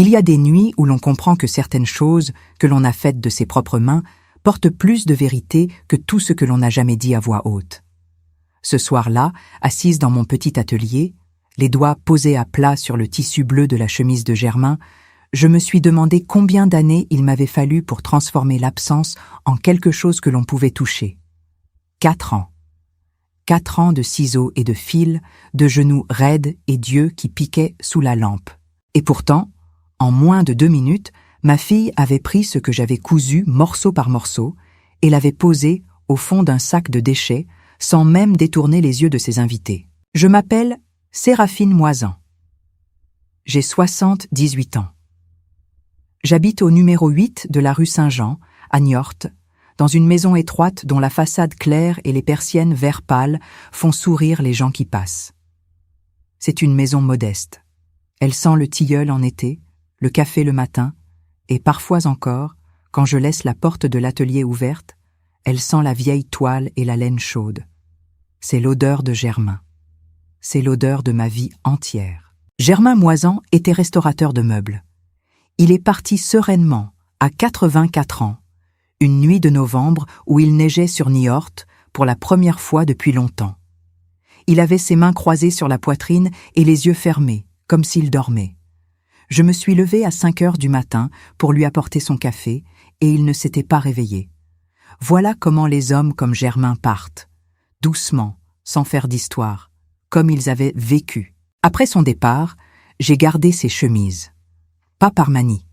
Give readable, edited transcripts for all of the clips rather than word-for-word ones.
Il y a des nuits où l'on comprend que certaines choses que l'on a faites de ses propres mains portent plus de vérité que tout ce que l'on n'a jamais dit à voix haute. Ce soir-là, assise dans mon petit atelier, les doigts posés à plat sur le tissu bleu de la chemise de Germain, je me suis demandé combien d'années il m'avait fallu pour transformer l'absence en quelque chose que l'on pouvait toucher. 4 ans. 4 ans de ciseaux et de fils, de genoux raides et d'yeux qui piquaient sous la lampe. Et pourtant, en moins de 2 minutes, ma fille avait pris ce que j'avais cousu morceau par morceau et l'avait posé au fond d'un sac de déchets sans même détourner les yeux de ses invités. Je m'appelle Séraphine Moisan. J'ai 78 ans. J'habite au numéro 8 de la rue Saint-Jean, à Niort, dans une maison étroite dont la façade claire et les persiennes vert pâle font sourire les gens qui passent. C'est une maison modeste. Elle sent le tilleul en été, le café le matin, et parfois encore, quand je laisse la porte de l'atelier ouverte, elle sent la vieille toile et la laine chaude. C'est l'odeur de Germain. C'est l'odeur de ma vie entière. Germain Moisan était restaurateur de meubles. Il est parti sereinement, à 84 ans, une nuit de novembre où il neigeait sur Niort pour la première fois depuis longtemps. Il avait ses mains croisées sur la poitrine et les yeux fermés, comme s'il dormait. Je me suis levée à 5 heures du matin pour lui apporter son café et il ne s'était pas réveillé. Voilà comment les hommes comme Germain partent, doucement, sans faire d'histoire, comme ils avaient vécu. Après son départ, j'ai gardé ses chemises. Pas par manie,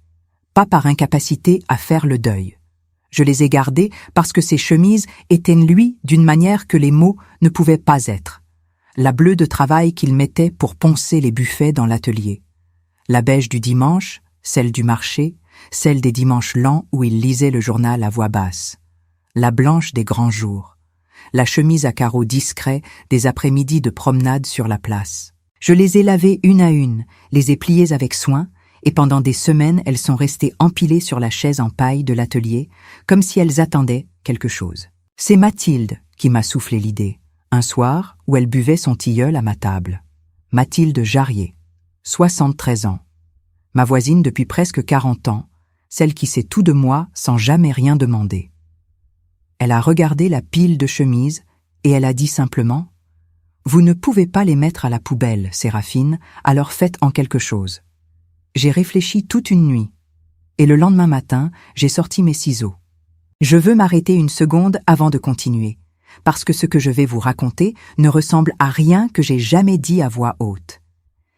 pas par incapacité à faire le deuil. Je les ai gardées parce que ces chemises étaient lui d'une manière que les mots ne pouvaient pas être. La bleue de travail qu'il mettait pour poncer les buffets dans l'atelier. La beige du dimanche, celle du marché, celle des dimanches lents où il lisait le journal à voix basse. La blanche des grands jours. La chemise à carreaux discrets des après-midi de promenade sur la place. Je les ai lavées une à une, les ai pliées avec soin, et pendant des semaines, elles sont restées empilées sur la chaise en paille de l'atelier, comme si elles attendaient quelque chose. C'est Mathilde qui m'a soufflé l'idée, un soir où elle buvait son tilleul à ma table. Mathilde Jarrier, 73 ans. Ma voisine depuis presque 40 ans, celle qui sait tout de moi sans jamais rien demander. Elle a regardé la pile de chemises et elle a dit simplement « Vous ne pouvez pas les mettre à la poubelle, Séraphine, alors faites en quelque chose. » J'ai réfléchi toute une nuit, et le lendemain matin, j'ai sorti mes ciseaux. Je veux m'arrêter une seconde avant de continuer, parce que ce que je vais vous raconter ne ressemble à rien que j'ai jamais dit à voix haute.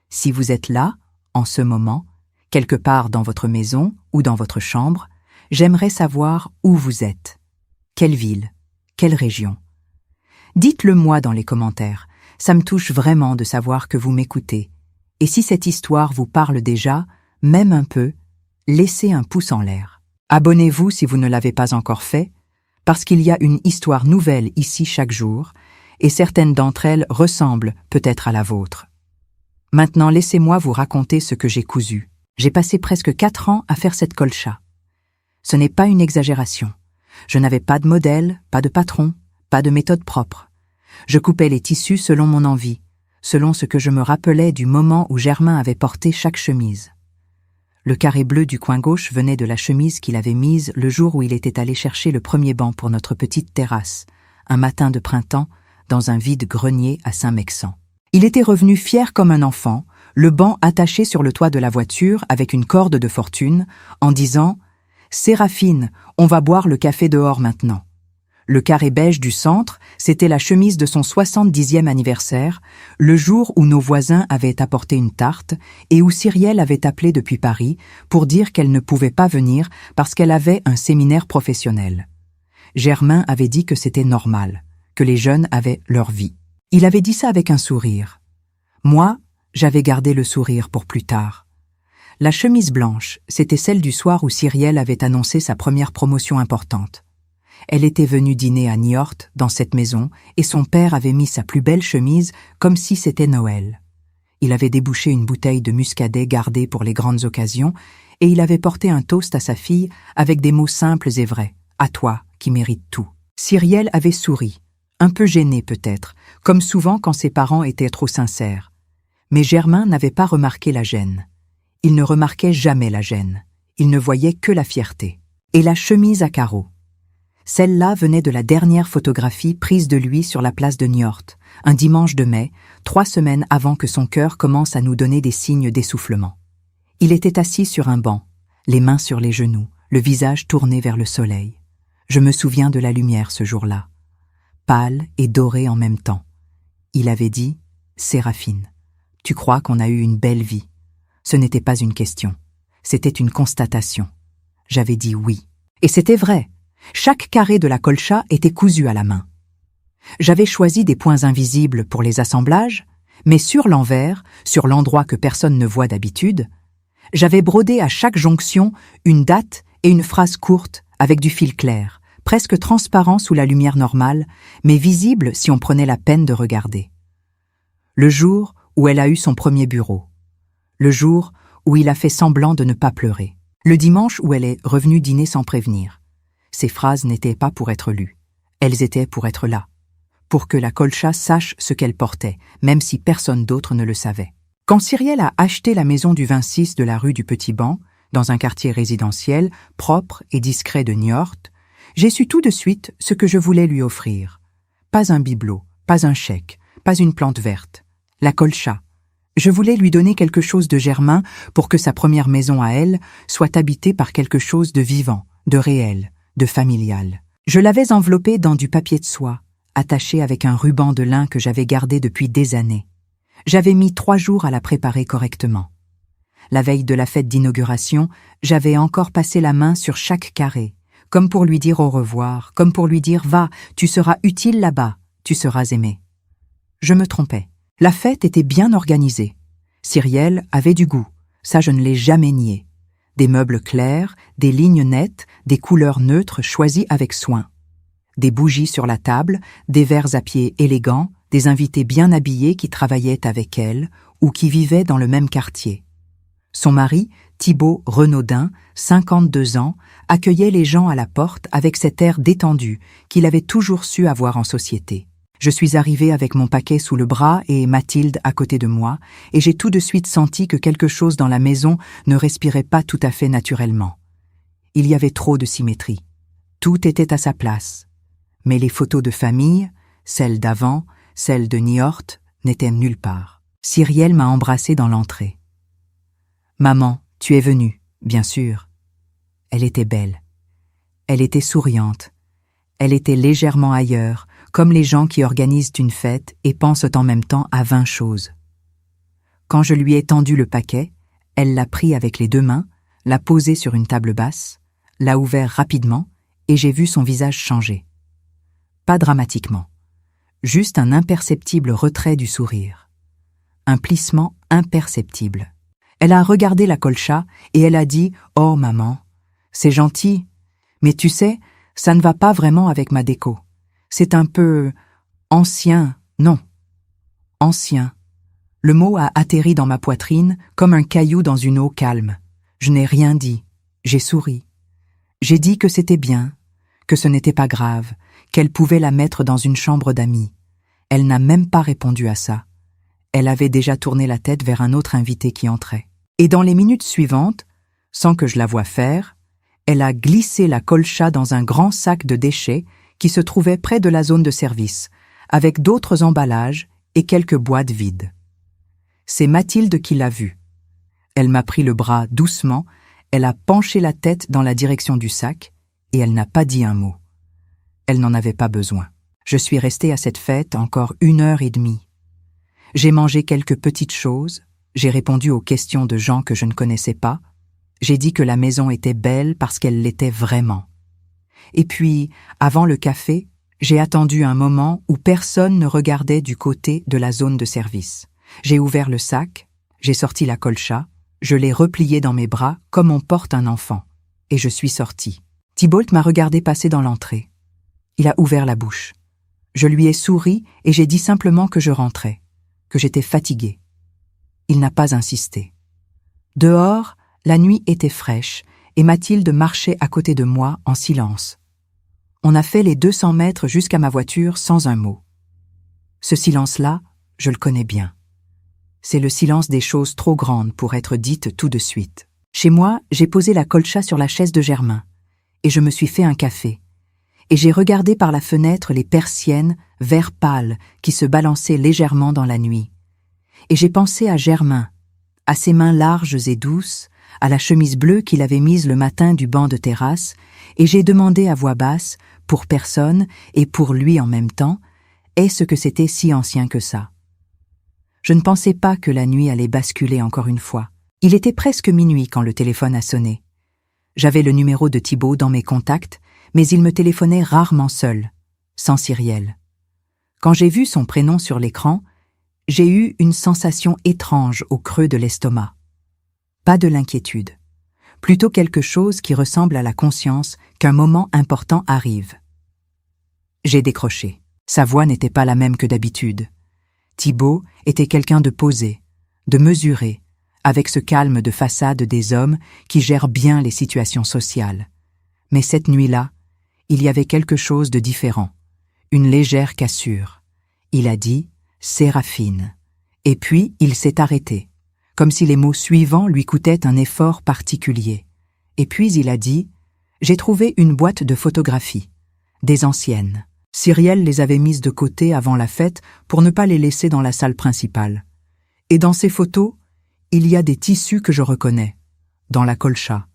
Si vous êtes là, en ce moment, quelque part dans votre maison ou dans votre chambre, j'aimerais savoir où vous êtes. Quelle ville? Quelle région? Dites-le moi dans les commentaires, ça me touche vraiment de savoir que vous m'écoutez. Et si cette histoire vous parle déjà, même un peu, laissez un pouce en l'air. Abonnez-vous si vous ne l'avez pas encore fait, parce qu'il y a une histoire nouvelle ici chaque jour, et certaines d'entre elles ressemblent peut-être à la vôtre. Maintenant, laissez-moi vous raconter ce que j'ai cousu. J'ai passé presque 4 ans à faire cette colcha. Ce n'est pas une exagération. Je n'avais pas de modèle, pas de patron, pas de méthode propre. Je coupais les tissus selon mon envie, selon ce que je me rappelais du moment où Germain avait porté chaque chemise. Le carré bleu du coin gauche venait de la chemise qu'il avait mise le jour où il était allé chercher le premier banc pour notre petite terrasse, un matin de printemps, dans un vide grenier à Saint-Mexan. Il était revenu fier comme un enfant, le banc attaché sur le toit de la voiture avec une corde de fortune, en disant « Séraphine, on va boire le café dehors maintenant ». Le carré beige du centre, c'était la chemise de son 70e anniversaire, le jour où nos voisins avaient apporté une tarte et où Cyrielle avait appelé depuis Paris pour dire qu'elle ne pouvait pas venir parce qu'elle avait un séminaire professionnel. Germain avait dit que c'était normal, que les jeunes avaient leur vie. Il avait dit ça avec un sourire. Moi, j'avais gardé le sourire pour plus tard. La chemise blanche, c'était celle du soir où Cyrielle avait annoncé sa première promotion importante. Elle était venue dîner à Niort, dans cette maison, et son père avait mis sa plus belle chemise comme si c'était Noël. Il avait débouché une bouteille de muscadet gardée pour les grandes occasions, et il avait porté un toast à sa fille avec des mots simples et vrais. « À toi, qui mérite tout ». Cyrielle avait souri, un peu gênée peut-être, comme souvent quand ses parents étaient trop sincères. Mais Germain n'avait pas remarqué la gêne. Il ne remarquait jamais la gêne. Il ne voyait que la fierté. Et la chemise à carreaux. Celle-là venait de la dernière photographie prise de lui sur la place de Niort, un dimanche de mai, 3 semaines avant que son cœur commence à nous donner des signes d'essoufflement. Il était assis sur un banc, les mains sur les genoux, le visage tourné vers le soleil. Je me souviens de la lumière ce jour-là, pâle et dorée en même temps. Il avait dit « Séraphine, tu crois qu'on a eu une belle vie ?» Ce n'était pas une question, c'était une constatation. J'avais dit oui. Et c'était vrai. Chaque carré de la colcha était cousu à la main. J'avais choisi des points invisibles pour les assemblages, mais sur l'envers, sur l'endroit que personne ne voit d'habitude, j'avais brodé à chaque jonction une date et une phrase courte avec du fil clair, presque transparent sous la lumière normale, mais visible si on prenait la peine de regarder. Le jour où elle a eu son premier bureau. Le jour où il a fait semblant de ne pas pleurer. Le dimanche où elle est revenue dîner sans prévenir. Ces phrases n'étaient pas pour être lues. Elles étaient pour être là. Pour que la colcha sache ce qu'elle portait, même si personne d'autre ne le savait. Quand Cyrielle a acheté la maison du 26 de la rue du Petit Banc, dans un quartier résidentiel, propre et discret de Niort, j'ai su tout de suite ce que je voulais lui offrir. Pas un bibelot, pas un chèque, pas une plante verte. La colcha. Je voulais lui donner quelque chose de germain pour que sa première maison à elle soit habitée par quelque chose de vivant, de réel, de familial. Je l'avais enveloppée dans du papier de soie, attaché avec un ruban de lin que j'avais gardé depuis des années. J'avais mis 3 jours à la préparer correctement. La veille de la fête d'inauguration, j'avais encore passé la main sur chaque carré, comme pour lui dire au revoir, comme pour lui dire « Va, tu seras utile là-bas, tu seras aimé ». Je me trompais. La fête était bien organisée. Cyrielle avait du goût, ça je ne l'ai jamais nié. Des meubles clairs, des lignes nettes, des couleurs neutres choisies avec soin. Des bougies sur la table, des verres à pied élégants, des invités bien habillés qui travaillaient avec elle ou qui vivaient dans le même quartier. Son mari, Thibaut Renaudin, 52 ans, accueillait les gens à la porte avec cet air détendu qu'il avait toujours su avoir en société. Je suis arrivée avec mon paquet sous le bras et Mathilde à côté de moi, et j'ai tout de suite senti que quelque chose dans la maison ne respirait pas tout à fait naturellement. Il y avait trop de symétrie. Tout était à sa place. Mais les photos de famille, celles d'avant, celles de Niort, n'étaient nulle part. Cyrielle m'a embrassée dans l'entrée. « Maman, tu es venue, bien sûr. » Elle était belle. Elle était souriante. Elle était légèrement ailleurs, comme les gens qui organisent une fête et pensent en même temps à 20 choses. Quand je lui ai tendu le paquet, elle l'a pris avec les 2 mains, l'a posé sur une table basse, l'a ouvert rapidement et j'ai vu son visage changer. Pas dramatiquement, juste un imperceptible retrait du sourire. Un plissement imperceptible. Elle a regardé la colcha et elle a dit « Oh maman, c'est gentil, mais tu sais, ça ne va pas vraiment avec ma déco. C'est un peu ancien, non. Ancien. » Le mot a atterri dans ma poitrine comme un caillou dans une eau calme. Je n'ai rien dit. J'ai souri. J'ai dit que c'était bien, que ce n'était pas grave, qu'elle pouvait la mettre dans une chambre d'amis. Elle n'a même pas répondu à ça. Elle avait déjà tourné la tête vers un autre invité qui entrait. Et dans les minutes suivantes, sans que je la voie faire, elle a glissé la colcha dans un grand sac de déchets qui se trouvait près de la zone de service, avec d'autres emballages et quelques boîtes vides. C'est Mathilde qui l'a vue. Elle m'a pris le bras doucement, elle a penché la tête dans la direction du sac et elle n'a pas dit un mot. Elle n'en avait pas besoin. Je suis restée à cette fête encore 1h30. J'ai mangé quelques petites choses, j'ai répondu aux questions de gens que je ne connaissais pas, j'ai dit que la maison était belle parce qu'elle l'était vraiment. Et puis, avant le café, j'ai attendu un moment où personne ne regardait du côté de la zone de service. J'ai ouvert le sac, j'ai sorti la colcha, je l'ai repliée dans mes bras comme on porte un enfant, et je suis sortie. Thibault m'a regardé passer dans l'entrée. Il a ouvert la bouche. Je lui ai souri et j'ai dit simplement que je rentrais, que j'étais fatiguée. Il n'a pas insisté. Dehors, la nuit était fraîche et Mathilde marchait à côté de moi en silence. On a fait les 200 mètres jusqu'à ma voiture sans un mot. Ce silence-là, je le connais bien. C'est le silence des choses trop grandes pour être dites tout de suite. Chez moi, j'ai posé la colcha sur la chaise de Germain, et je me suis fait un café. Et j'ai regardé par la fenêtre les persiennes, vert pâle, qui se balançaient légèrement dans la nuit. Et j'ai pensé à Germain, à ses mains larges et douces, à la chemise bleue qu'il avait mise le matin du banc de terrasse, et j'ai demandé à voix basse, pour personne et pour lui en même temps, est-ce que c'était si ancien que ça? Je ne pensais pas que la nuit allait basculer encore une fois. Il était presque minuit quand le téléphone a sonné. J'avais le numéro de Thibaut dans mes contacts, mais il me téléphonait rarement seul, sans Cyrielle. Quand j'ai vu son prénom sur l'écran, j'ai eu une sensation étrange au creux de l'estomac. Pas de l'inquiétude, plutôt quelque chose qui ressemble à la conscience qu'un moment important arrive. J'ai décroché. Sa voix n'était pas la même que d'habitude. Thibaut était quelqu'un de posé, de mesuré, avec ce calme de façade des hommes qui gèrent bien les situations sociales. Mais cette nuit-là, il y avait quelque chose de différent, une légère cassure. Il a dit « Séraphine ». Et puis il s'est arrêté, comme si les mots suivants lui coûtaient un effort particulier. Et puis il a dit « J'ai trouvé une boîte de photographies, des anciennes. Cyrielle les avait mises de côté avant la fête pour ne pas les laisser dans la salle principale. Et dans ces photos, il y a des tissus que je reconnais. Dans la colcha.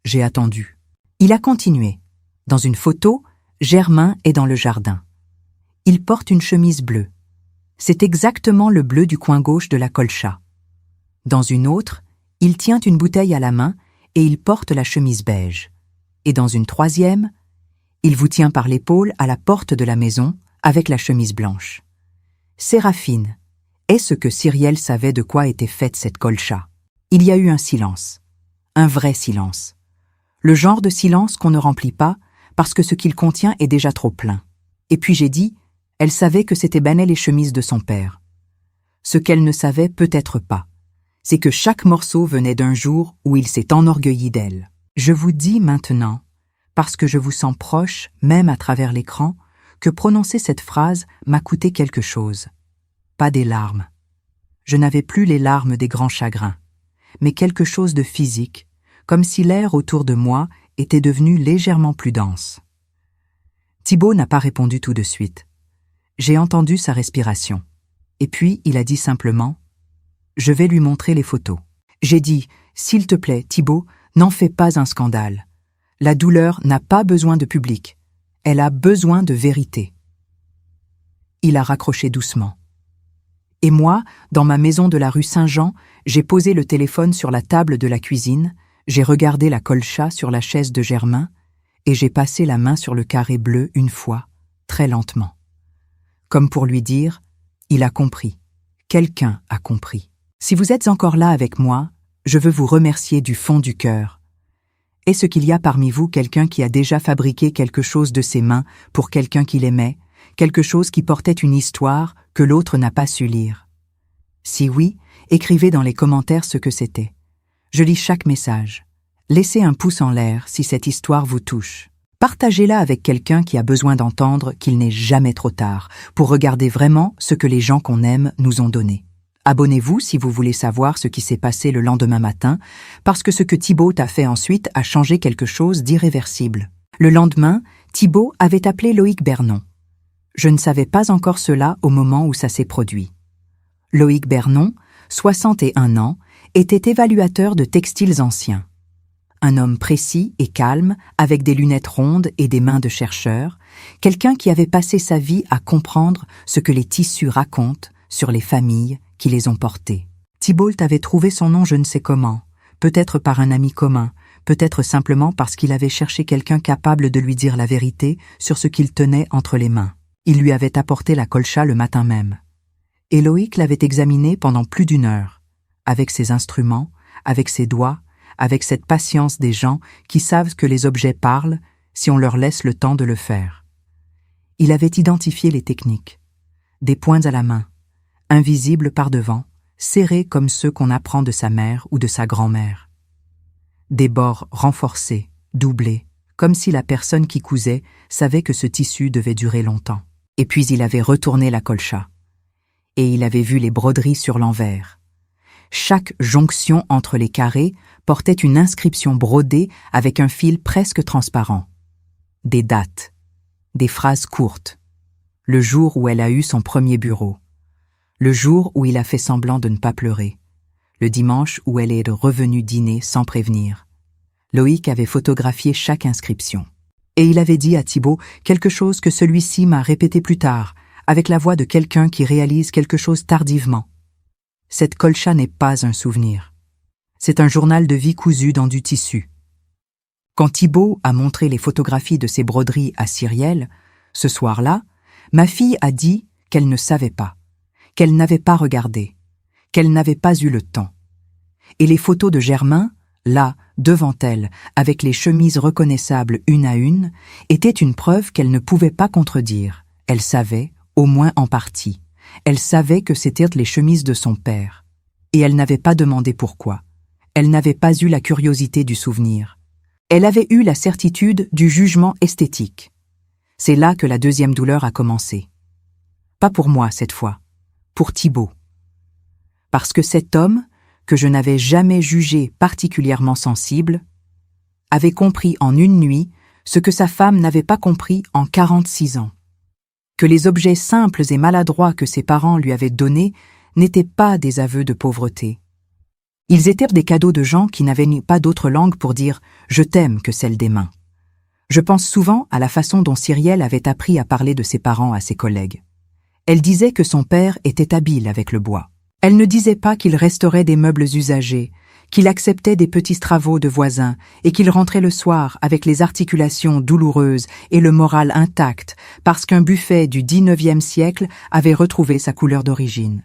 J'ai attendu. » Il a continué. Dans une photo, Germain est dans le jardin. Il porte une chemise bleue. C'est exactement le bleu du coin gauche de la colcha. Dans une autre, il tient une bouteille à la main et il porte la chemise beige. Et dans une troisième, il vous tient par l'épaule à la porte de la maison avec la chemise blanche. Séraphine, est-ce que Cyrielle savait de quoi était faite cette colcha? Il y a eu un silence. Un vrai silence. Le genre de silence qu'on ne remplit pas parce que ce qu'il contient est déjà trop plein. Et puis j'ai dit, elle savait que c'était banal les chemises de son père. Ce qu'elle ne savait peut-être pas, c'est que chaque morceau venait d'un jour où il s'est enorgueilli d'elle. Je vous dis maintenant, parce que je vous sens proche, même à travers l'écran, que prononcer cette phrase m'a coûté quelque chose. Pas des larmes. Je n'avais plus les larmes des grands chagrins, mais quelque chose de physique, comme si l'air autour de moi était devenu légèrement plus dense. Thibaut n'a pas répondu tout de suite. J'ai entendu sa respiration. Et puis, il a dit simplement « Je vais lui montrer les photos ». J'ai dit « S'il te plaît, Thibaut, n'en fais pas un scandale. La douleur n'a pas besoin de public. Elle a besoin de vérité. » Il a raccroché doucement. Et moi, dans ma maison de la rue Saint-Jean, j'ai posé le téléphone sur la table de la cuisine, j'ai regardé la colcha sur la chaise de Germain et j'ai passé la main sur le carré bleu une fois, très lentement. Comme pour lui dire, il a compris. Quelqu'un a compris. Si vous êtes encore là avec moi, je veux vous remercier du fond du cœur. Est-ce qu'il y a parmi vous quelqu'un qui a déjà fabriqué quelque chose de ses mains pour quelqu'un qu'il aimait, quelque chose qui portait une histoire que l'autre n'a pas su lire? Si oui, écrivez dans les commentaires ce que c'était. Je lis chaque message. Laissez un pouce en l'air si cette histoire vous touche. Partagez-la avec quelqu'un qui a besoin d'entendre qu'il n'est jamais trop tard pour regarder vraiment ce que les gens qu'on aime nous ont donné. Abonnez-vous si vous voulez savoir ce qui s'est passé le lendemain matin, parce que ce que Thibaut a fait ensuite a changé quelque chose d'irréversible. Le lendemain, Thibaut avait appelé Loïc Bernon. Je ne savais pas encore cela au moment où ça s'est produit. Loïc Bernon, 61 ans, était évaluateur de textiles anciens. Un homme précis et calme, avec des lunettes rondes et des mains de chercheur, quelqu'un qui avait passé sa vie à comprendre ce que les tissus racontent sur les familles qui les ont portés. Thibaut avait trouvé son nom je ne sais comment, peut-être par un ami commun, peut-être simplement parce qu'il avait cherché quelqu'un capable de lui dire la vérité sur ce qu'il tenait entre les mains. Il lui avait apporté la colcha le matin même. Et Loïc l'avait examinée pendant plus d'1 heure, avec ses instruments, avec ses doigts, avec cette patience des gens qui savent que les objets parlent si on leur laisse le temps de le faire. Il avait identifié les techniques. Des poings à la main, invisibles par devant, serrés comme ceux qu'on apprend de sa mère ou de sa grand-mère. Des bords renforcés, doublés, comme si la personne qui cousait savait que ce tissu devait durer longtemps. Et puis il avait retourné la colcha. Et il avait vu les broderies sur l'envers, Chaque jonction entre les carrés portait une inscription brodée avec un fil presque transparent. Des dates, des phrases courtes. Le jour où elle a eu son premier bureau. Le jour où il a fait semblant de ne pas pleurer. Le dimanche où elle est revenue dîner sans prévenir. Loïc avait photographié chaque inscription. Et il avait dit à Thibaut quelque chose que celui-ci m'a répété plus tard, avec la voix de quelqu'un qui réalise quelque chose tardivement. Cette colcha n'est pas un souvenir. C'est un journal de vie cousu dans du tissu. Quand Thibaut a montré les photographies de ses broderies à Cyrielle, ce soir-là, ma fille a dit qu'elle ne savait pas, qu'elle n'avait pas regardé, qu'elle n'avait pas eu le temps. Et les photos de Germain, là, devant elle, avec les chemises reconnaissables une à une, étaient une preuve qu'elle ne pouvait pas contredire. Elle savait, au moins en partie. Elle savait que c'étaient les chemises de son père. Et elle n'avait pas demandé pourquoi. Elle n'avait pas eu la curiosité du souvenir. Elle avait eu la certitude du jugement esthétique. C'est là que la deuxième douleur a commencé. Pas pour moi cette fois, pour Thibaut. Parce que cet homme, que je n'avais jamais jugé particulièrement sensible, avait compris en une nuit ce que sa femme n'avait pas compris en 46 ans. Que les objets simples et maladroits que ses parents lui avaient donnés n'étaient pas des aveux de pauvreté. Ils étaient des cadeaux de gens qui n'avaient pas d'autre langue pour dire « je t'aime » que celle des mains. Je pense souvent à la façon dont Cyrielle avait appris à parler de ses parents à ses collègues. Elle disait que son père était habile avec le bois. Elle ne disait pas qu'il restaurait des meubles usagés, qu'il acceptait des petits travaux de voisins et qu'il rentrait le soir avec les articulations douloureuses et le moral intact parce qu'un buffet du XIXe siècle avait retrouvé sa couleur d'origine.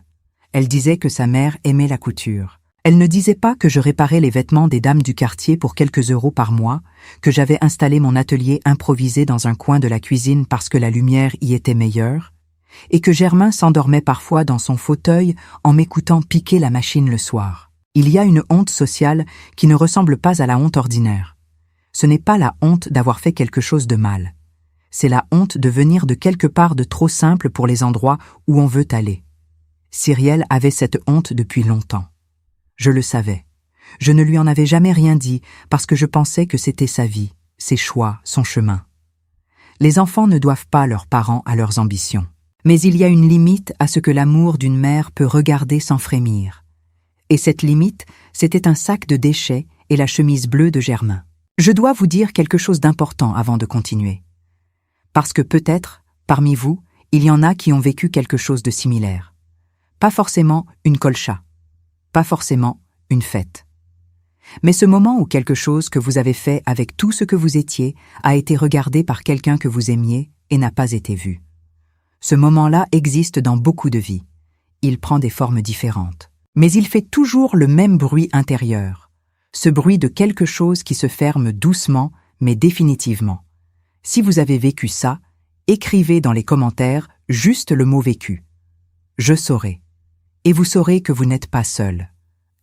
Elle disait que sa mère aimait la couture. Elle ne disait pas que je réparais les vêtements des dames du quartier pour quelques euros par mois, que j'avais installé mon atelier improvisé dans un coin de la cuisine parce que la lumière y était meilleure, et que Germain s'endormait parfois dans son fauteuil en m'écoutant piquer la machine le soir. Il y a une honte sociale qui ne ressemble pas à la honte ordinaire. Ce n'est pas la honte d'avoir fait quelque chose de mal. C'est la honte de venir de quelque part de trop simple pour les endroits où on veut aller. Cyrielle avait cette honte depuis longtemps. Je le savais. Je ne lui en avais jamais rien dit parce que je pensais que c'était sa vie, ses choix, son chemin. Les enfants ne doivent pas leurs parents à leurs ambitions. Mais il y a une limite à ce que l'amour d'une mère peut regarder sans frémir. Et cette limite, c'était un sac de déchets et la chemise bleue de Germain. Je dois vous dire quelque chose d'important avant de continuer. Parce que peut-être, parmi vous, il y en a qui ont vécu quelque chose de similaire. Pas forcément une colcha. Pas forcément une fête. Mais ce moment où quelque chose que vous avez fait avec tout ce que vous étiez a été regardé par quelqu'un que vous aimiez et n'a pas été vu. Ce moment-là existe dans beaucoup de vies. Il prend des formes différentes. Mais il fait toujours le même bruit intérieur. Ce bruit de quelque chose qui se ferme doucement, mais définitivement. Si vous avez vécu ça, écrivez dans les commentaires juste le mot vécu. Je saurai. Et vous saurez que vous n'êtes pas seul.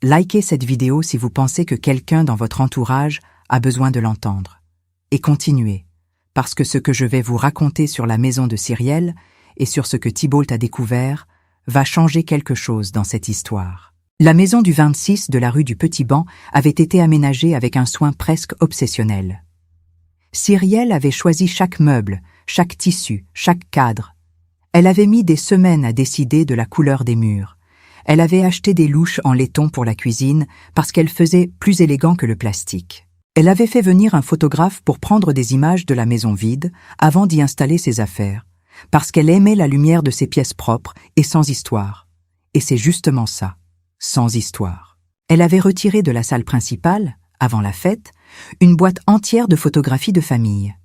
Likez cette vidéo si vous pensez que quelqu'un dans votre entourage a besoin de l'entendre. Et continuez, parce que ce que je vais vous raconter sur la maison de Cyrielle et sur ce que Thibaut a découvert va changer quelque chose dans cette histoire. La maison du 26 de la rue du Petit Banc avait été aménagée avec un soin presque obsessionnel. Cyrielle avait choisi chaque meuble, chaque tissu, chaque cadre. Elle avait mis des semaines à décider de la couleur des murs. Elle avait acheté des louches en laiton pour la cuisine parce qu'elle faisait plus élégant que le plastique. Elle avait fait venir un photographe pour prendre des images de la maison vide avant d'y installer ses affaires, parce qu'elle aimait la lumière de ses pièces propres et sans histoire. Et c'est justement ça, sans histoire. Elle avait retiré de la salle principale, avant la fête, une boîte entière de photographies de famille.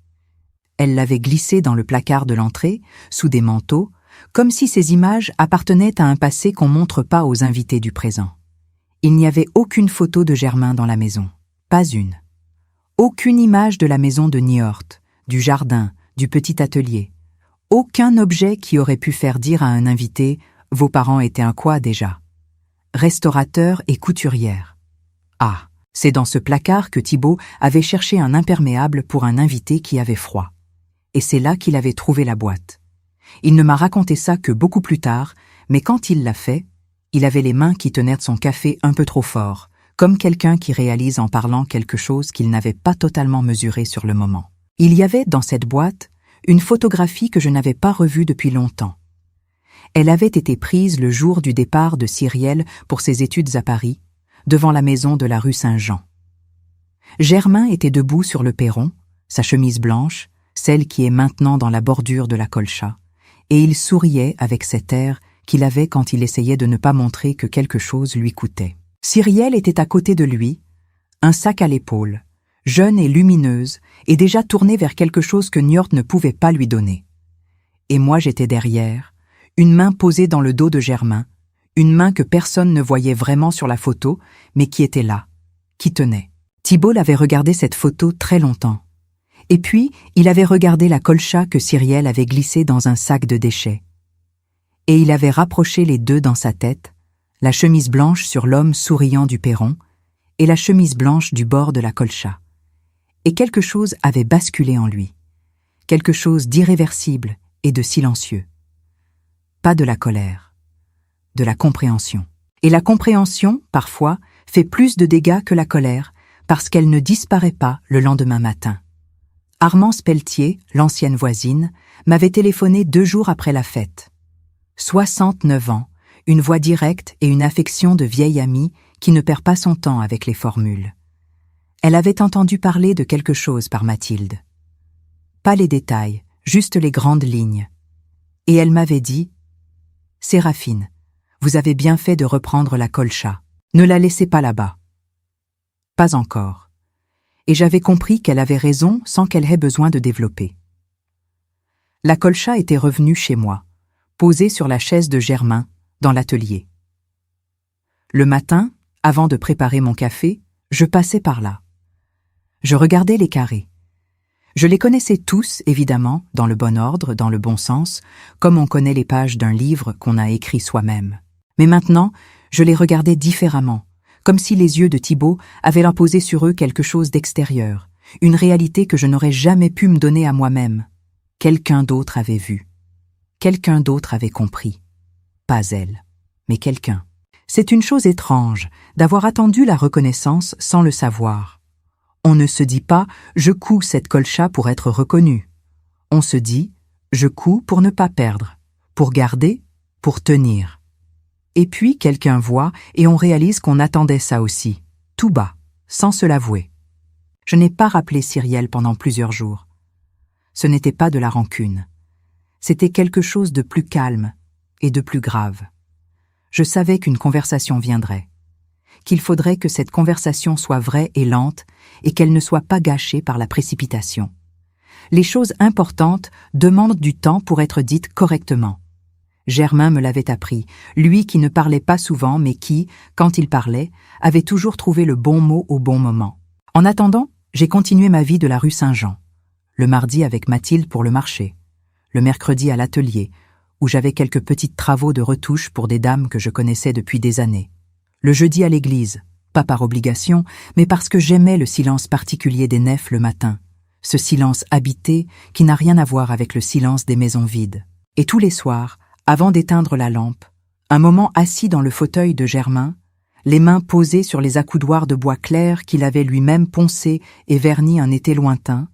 Elle l'avait glissée dans le placard de l'entrée, sous des manteaux, comme si ces images appartenaient à un passé qu'on montre pas aux invités du présent. Il n'y avait aucune photo de Germain dans la maison, pas une. Aucune image de la maison de Niort, du jardin, du petit atelier. Aucun objet qui aurait pu faire dire à un invité « Vos parents étaient un quoi déjà ?» Restaurateur et couturière. Ah, c'est dans ce placard que Thibaut avait cherché un imperméable pour un invité qui avait froid. Et c'est là qu'il avait trouvé la boîte. Il ne m'a raconté ça que beaucoup plus tard, mais quand il l'a fait, Il avait les mains qui tenaient son café un peu trop fort, comme quelqu'un qui réalise en parlant quelque chose qu'il n'avait pas totalement mesuré sur le moment. Il y avait dans cette boîte une photographie que je n'avais pas revue depuis longtemps. Elle avait été prise le jour du départ de Cyrielle pour ses études à Paris, devant la maison de la rue Saint-Jean. Germain était debout sur le perron, sa chemise blanche, celle qui est maintenant dans la bordure de la colcha, et il souriait avec cet air qu'il avait quand il essayait de ne pas montrer que quelque chose lui coûtait. Cyrielle était à côté de lui, un sac à l'épaule, jeune et lumineuse, et déjà tournée vers quelque chose que Njord ne pouvait pas lui donner. Et moi j'étais derrière, une main posée dans le dos de Germain, une main que personne ne voyait vraiment sur la photo, mais qui était là, qui tenait. Thibault avait regardé cette photo très longtemps. Et puis, il avait regardé la colcha que Cyrielle avait glissée dans un sac de déchets. Et il avait rapproché les deux dans sa tête, la chemise blanche sur l'homme souriant du perron et la chemise blanche du bord de la colcha. Et quelque chose avait basculé en lui, quelque chose d'irréversible et de silencieux. Pas de la colère, de la compréhension. Et la compréhension, parfois, fait plus de dégâts que la colère, parce qu'elle ne disparaît pas le lendemain matin. Armance Pelletier, l'ancienne voisine, m'avait téléphoné 2 jours après la fête. 69 ans, une voix directe et une affection de vieille amie qui ne perd pas son temps avec les formules. Elle avait entendu parler de quelque chose par Mathilde. Pas les détails, juste les grandes lignes. Et elle m'avait dit « Séraphine, vous avez bien fait de reprendre la colcha. Ne la laissez pas là-bas. » Pas encore. Et j'avais compris qu'elle avait raison sans qu'elle ait besoin de développer. La colcha était revenue chez moi, posée sur la chaise de Germain, dans l'atelier. Le matin, avant de préparer mon café, je passais par là. Je regardais les carrés. Je les connaissais tous, évidemment, dans le bon ordre, dans le bon sens, comme on connaît les pages d'un livre qu'on a écrit soi-même. Mais maintenant, je les regardais différemment, comme si les yeux de Thibault avaient imposé sur eux quelque chose d'extérieur, une réalité que je n'aurais jamais pu me donner à moi-même. Quelqu'un d'autre avait vu. Quelqu'un d'autre avait compris. Pas elle, mais quelqu'un. C'est une chose étrange d'avoir attendu la reconnaissance sans le savoir. On ne se dit pas « je couds cette colcha pour être reconnu ». On se dit « je couds pour ne pas perdre, pour garder, pour tenir ». Et puis quelqu'un voit et on réalise qu'on attendait ça aussi, tout bas, sans se l'avouer. Je n'ai pas rappelé Cyrielle pendant plusieurs jours. Ce n'était pas de la rancune. C'était quelque chose de plus calme et de plus grave. Je savais qu'une conversation viendrait, qu'il faudrait que cette conversation soit vraie et lente et qu'elle ne soit pas gâchée par la précipitation. Les choses importantes demandent du temps pour être dites correctement. Germain me l'avait appris, lui qui ne parlait pas souvent mais qui, quand il parlait, avait toujours trouvé le bon mot au bon moment. En attendant, j'ai continué ma vie de la rue Saint-Jean. Le mardi avec Mathilde pour le marché. Le mercredi à l'atelier, où j'avais quelques petits travaux de retouche pour des dames que je connaissais depuis des années. Le jeudi à l'église, pas par obligation, mais parce que j'aimais le silence particulier des nefs le matin, ce silence habité qui n'a rien à voir avec le silence des maisons vides. Et tous les soirs, avant d'éteindre la lampe, un moment assis dans le fauteuil de Germain, les mains posées sur les accoudoirs de bois clair qu'il avait lui-même poncé et verni un été lointain,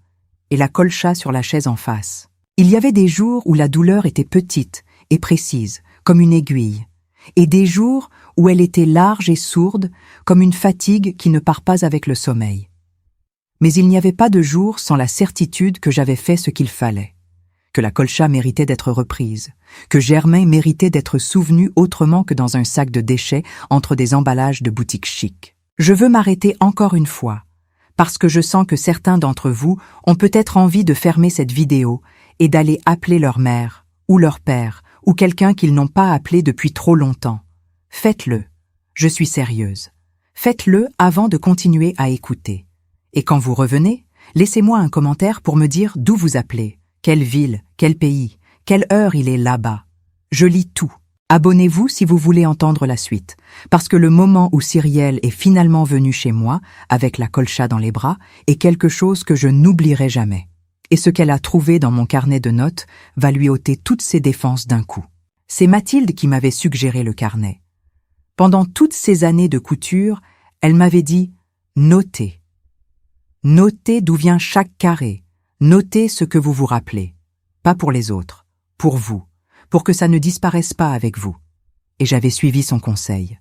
et la colcha sur la chaise en face. Il y avait des jours où la douleur était petite et précise, comme une aiguille, et des jours où elle était large et sourde, comme une fatigue qui ne part pas avec le sommeil. Mais il n'y avait pas de jour sans la certitude que j'avais fait ce qu'il fallait, que la colcha méritait d'être reprise, que Germain méritait d'être souvenu autrement que dans un sac de déchets entre des emballages de boutique chic. Je veux m'arrêter encore une fois, parce que je sens que certains d'entre vous ont peut-être envie de fermer cette vidéo et d'aller appeler leur mère, ou leur père, ou quelqu'un qu'ils n'ont pas appelé depuis trop longtemps. Faites-le. Je suis sérieuse. Faites-le avant de continuer à écouter. Et quand vous revenez, laissez-moi un commentaire pour me dire d'où vous appelez, quelle ville, quel pays, quelle heure il est là-bas. Je lis tout. Abonnez-vous si vous voulez entendre la suite, parce que le moment où Cyrielle est finalement venue chez moi, avec la colcha dans les bras, est quelque chose que je n'oublierai jamais. Et ce qu'elle a trouvé dans mon carnet de notes va lui ôter toutes ses défenses d'un coup. C'est Mathilde qui m'avait suggéré le carnet. Pendant toutes ces années de couture, elle m'avait dit « Notez. Notez d'où vient chaque carré. Notez ce que vous vous rappelez. Pas pour les autres, pour vous, pour que ça ne disparaisse pas avec vous. » Et j'avais suivi son conseil.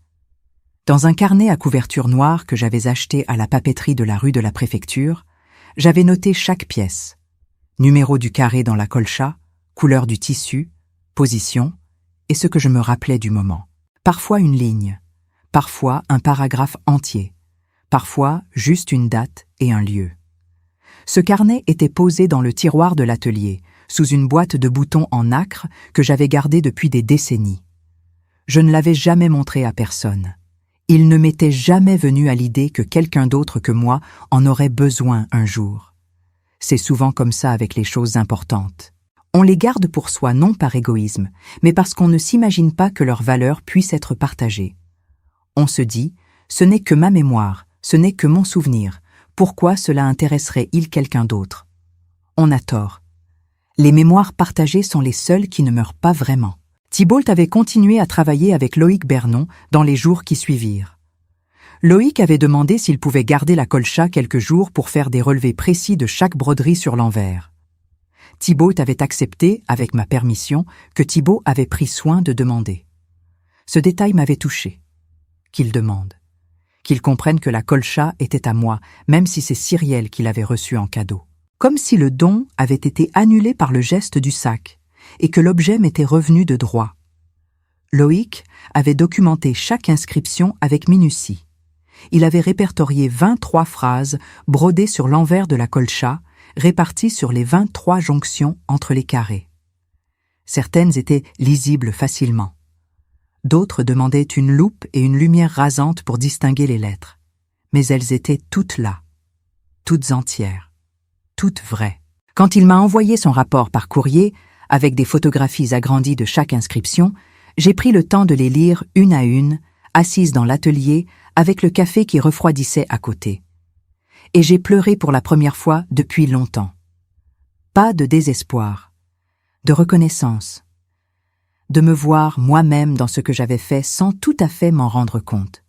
Dans un carnet à couverture noire que j'avais acheté à la papeterie de la rue de la Préfecture, j'avais noté chaque pièce. Numéro du carré dans la colcha, couleur du tissu, position, et ce que je me rappelais du moment. Parfois une ligne, parfois un paragraphe entier, parfois juste une date et un lieu. Ce carnet était posé dans le tiroir de l'atelier, sous une boîte de boutons en nacre que j'avais gardée depuis des décennies. Je ne l'avais jamais montré à personne. Il ne m'était jamais venu à l'idée que quelqu'un d'autre que moi en aurait besoin un jour. C'est souvent comme ça avec les choses importantes. On les garde pour soi non par égoïsme, mais parce qu'on ne s'imagine pas que leur valeur puisse être partagée. On se dit, ce n'est que ma mémoire, ce n'est que mon souvenir, pourquoi cela intéresserait-il quelqu'un d'autre? On a tort. Les mémoires partagées sont les seules qui ne meurent pas vraiment. Thibault avait continué à travailler avec Loïc Bernon dans les jours qui suivirent. Loïc avait demandé s'il pouvait garder la colcha quelques jours pour faire des relevés précis de chaque broderie sur l'envers. Thibault avait accepté, avec ma permission, que Thibault avait pris soin de demander. Ce détail m'avait touché. Qu'il demande. Qu'il comprenne que la colcha était à moi, même si c'est Cyrielle qui l'avait reçue en cadeau. Comme si le don avait été annulé par le geste du sac, et que l'objet m'était revenu de droit. Loïc avait documenté chaque inscription avec minutie. Il avait répertorié 23 phrases brodées sur l'envers de la colcha, réparties sur les 23 jonctions entre les carrés. Certaines étaient lisibles facilement. D'autres demandaient une loupe et une lumière rasante pour distinguer les lettres. Mais elles étaient toutes là, toutes entières, toutes vraies. Quand il m'a envoyé son rapport par courrier, avec des photographies agrandies de chaque inscription, j'ai pris le temps de les lire une à une, assise dans l'atelier, avec le café qui refroidissait à côté. Et j'ai pleuré pour la première fois depuis longtemps. Pas de désespoir, de reconnaissance, de me voir moi-même dans ce que j'avais fait sans tout à fait m'en rendre compte.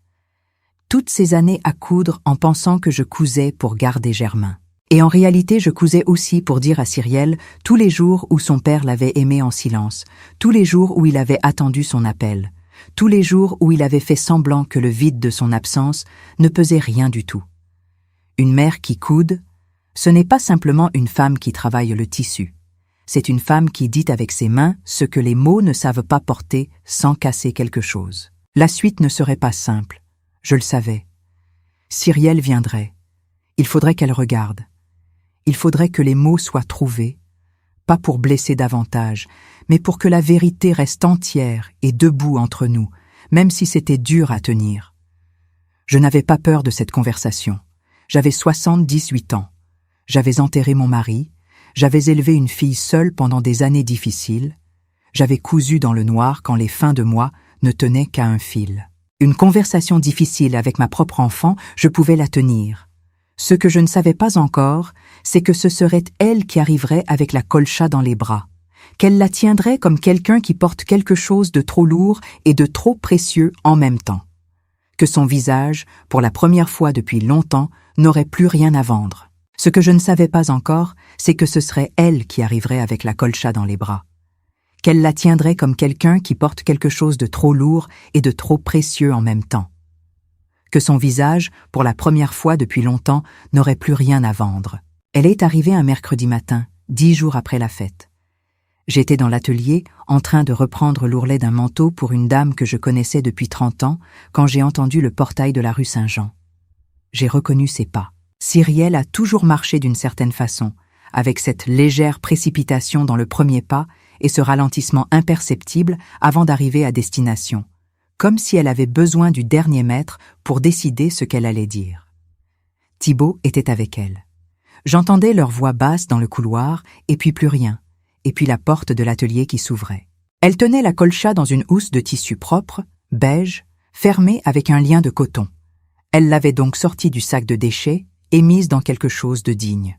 Toutes ces années à coudre en pensant que je cousais pour garder Germain. Et en réalité, je cousais aussi pour dire à Cyrielle tous les jours où son père l'avait aimé en silence, tous les jours où il avait attendu son appel, tous les jours où il avait fait semblant que le vide de son absence ne pesait rien du tout. Une mère qui coude, ce n'est pas simplement une femme qui travaille le tissu. C'est une femme qui dit avec ses mains ce que les mots ne savent pas porter sans casser quelque chose. La suite ne serait pas simple, je le savais. Cyrielle viendrait. Il faudrait qu'elle regarde. Il faudrait que les mots soient trouvés, pas pour blesser davantage, mais pour que la vérité reste entière et debout entre nous, même si c'était dur à tenir. Je n'avais pas peur de cette conversation. J'avais 78 ans. J'avais enterré mon mari, j'avais élevé une fille seule pendant des années difficiles, j'avais cousu dans le noir quand les fins de mois ne tenaient qu'à un fil. Une conversation difficile avec ma propre enfant, je pouvais la tenir. Ce que je ne savais pas encore, c'est que ce serait elle qui arriverait avec la colcha dans les bras, qu'elle la tiendrait comme quelqu'un qui porte quelque chose de trop lourd et de trop précieux en même temps, que son visage, pour la première fois depuis longtemps, n'aurait plus rien à vendre. Ce que je ne savais pas encore, c'est que ce serait elle qui arriverait avec la colcha dans les bras, qu'elle la tiendrait comme quelqu'un qui porte quelque chose de trop lourd et de trop précieux en même temps, que son visage, pour la première fois depuis longtemps, n'aurait plus rien à vendre. Elle est arrivée un mercredi matin, 10 jours après la fête. J'étais dans l'atelier, en train de reprendre l'ourlet d'un manteau pour une dame que je connaissais depuis 30 ans, quand j'ai entendu le portail de la rue Saint-Jean. J'ai reconnu ses pas. Cyrielle a toujours marché d'une certaine façon, avec cette légère précipitation dans le premier pas et ce ralentissement imperceptible avant d'arriver à destination, comme si elle avait besoin du dernier mètre pour décider ce qu'elle allait dire. Thibault était avec elle. J'entendais leur voix basse dans le couloir, et puis plus rien, et puis la porte de l'atelier qui s'ouvrait. Elle tenait la colcha dans une housse de tissu propre, beige, fermée avec un lien de coton. Elle l'avait donc sortie du sac de déchets et mise dans quelque chose de digne.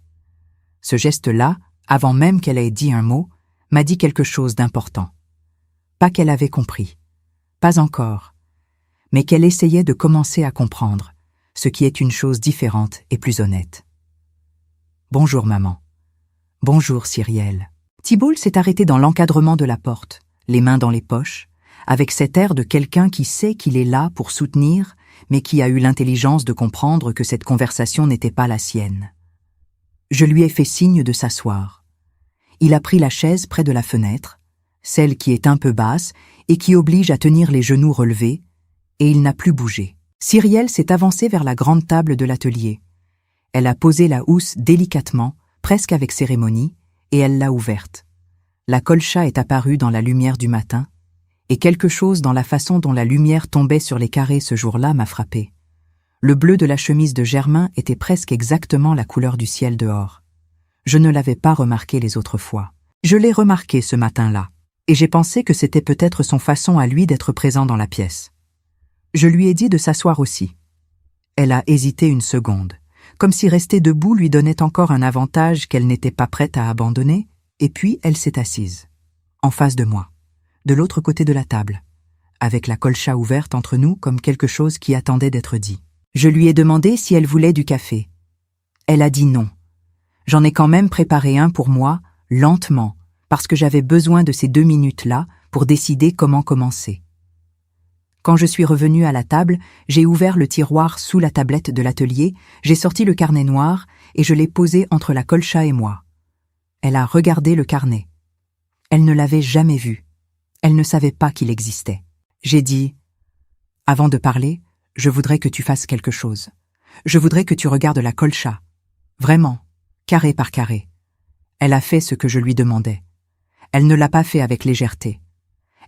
Ce geste-là, avant même qu'elle ait dit un mot, m'a dit quelque chose d'important. Pas qu'elle avait compris. Pas encore. mais qu'elle essayait de commencer à comprendre, ce qui est une chose différente et plus honnête. « Bonjour maman. »« Bonjour Cyrielle. » Thibault s'est arrêté dans l'encadrement de la porte, les mains dans les poches, avec cet air de quelqu'un qui sait qu'il est là pour soutenir, mais qui a eu l'intelligence de comprendre que cette conversation n'était pas la sienne. Je lui ai fait signe de s'asseoir. Il a pris la chaise près de la fenêtre, celle qui est un peu basse et qui oblige à tenir les genoux relevés, et il n'a plus bougé. Cyrielle s'est avancée vers la grande table de l'atelier. Elle a posé la housse délicatement, presque avec cérémonie, et elle l'a ouverte. La colcha est apparue dans la lumière du matin, et quelque chose dans la façon dont la lumière tombait sur les carrés ce jour-là m'a frappé. Le bleu de la chemise de Germain était presque exactement la couleur du ciel dehors. Je ne l'avais pas remarqué les autres fois. Je l'ai remarqué ce matin-là, et j'ai pensé que c'était peut-être son façon à lui d'être présent dans la pièce. Je lui ai dit de s'asseoir aussi. Elle a hésité une seconde, comme si rester debout lui donnait encore un avantage qu'elle n'était pas prête à abandonner, et puis elle s'est assise, en face de moi, de l'autre côté de la table, avec la colcha ouverte entre nous comme quelque chose qui attendait d'être dit. Je lui ai demandé si elle voulait du café. Elle a dit non. J'en ai quand même préparé un pour moi, lentement, parce que j'avais besoin de ces 2 minutes-là pour décider comment commencer. Quand je suis revenue à la table, j'ai ouvert le tiroir sous la tablette de l'atelier, j'ai sorti le carnet noir et je l'ai posé entre la colcha et moi. Elle a regardé le carnet. Elle ne l'avait jamais vu. Elle ne savait pas qu'il existait. J'ai dit « Avant de parler, je voudrais que tu fasses quelque chose. Je voudrais que tu regardes la colcha. Vraiment, carré par carré. » Elle a fait ce que je lui demandais. Elle ne l'a pas fait avec légèreté.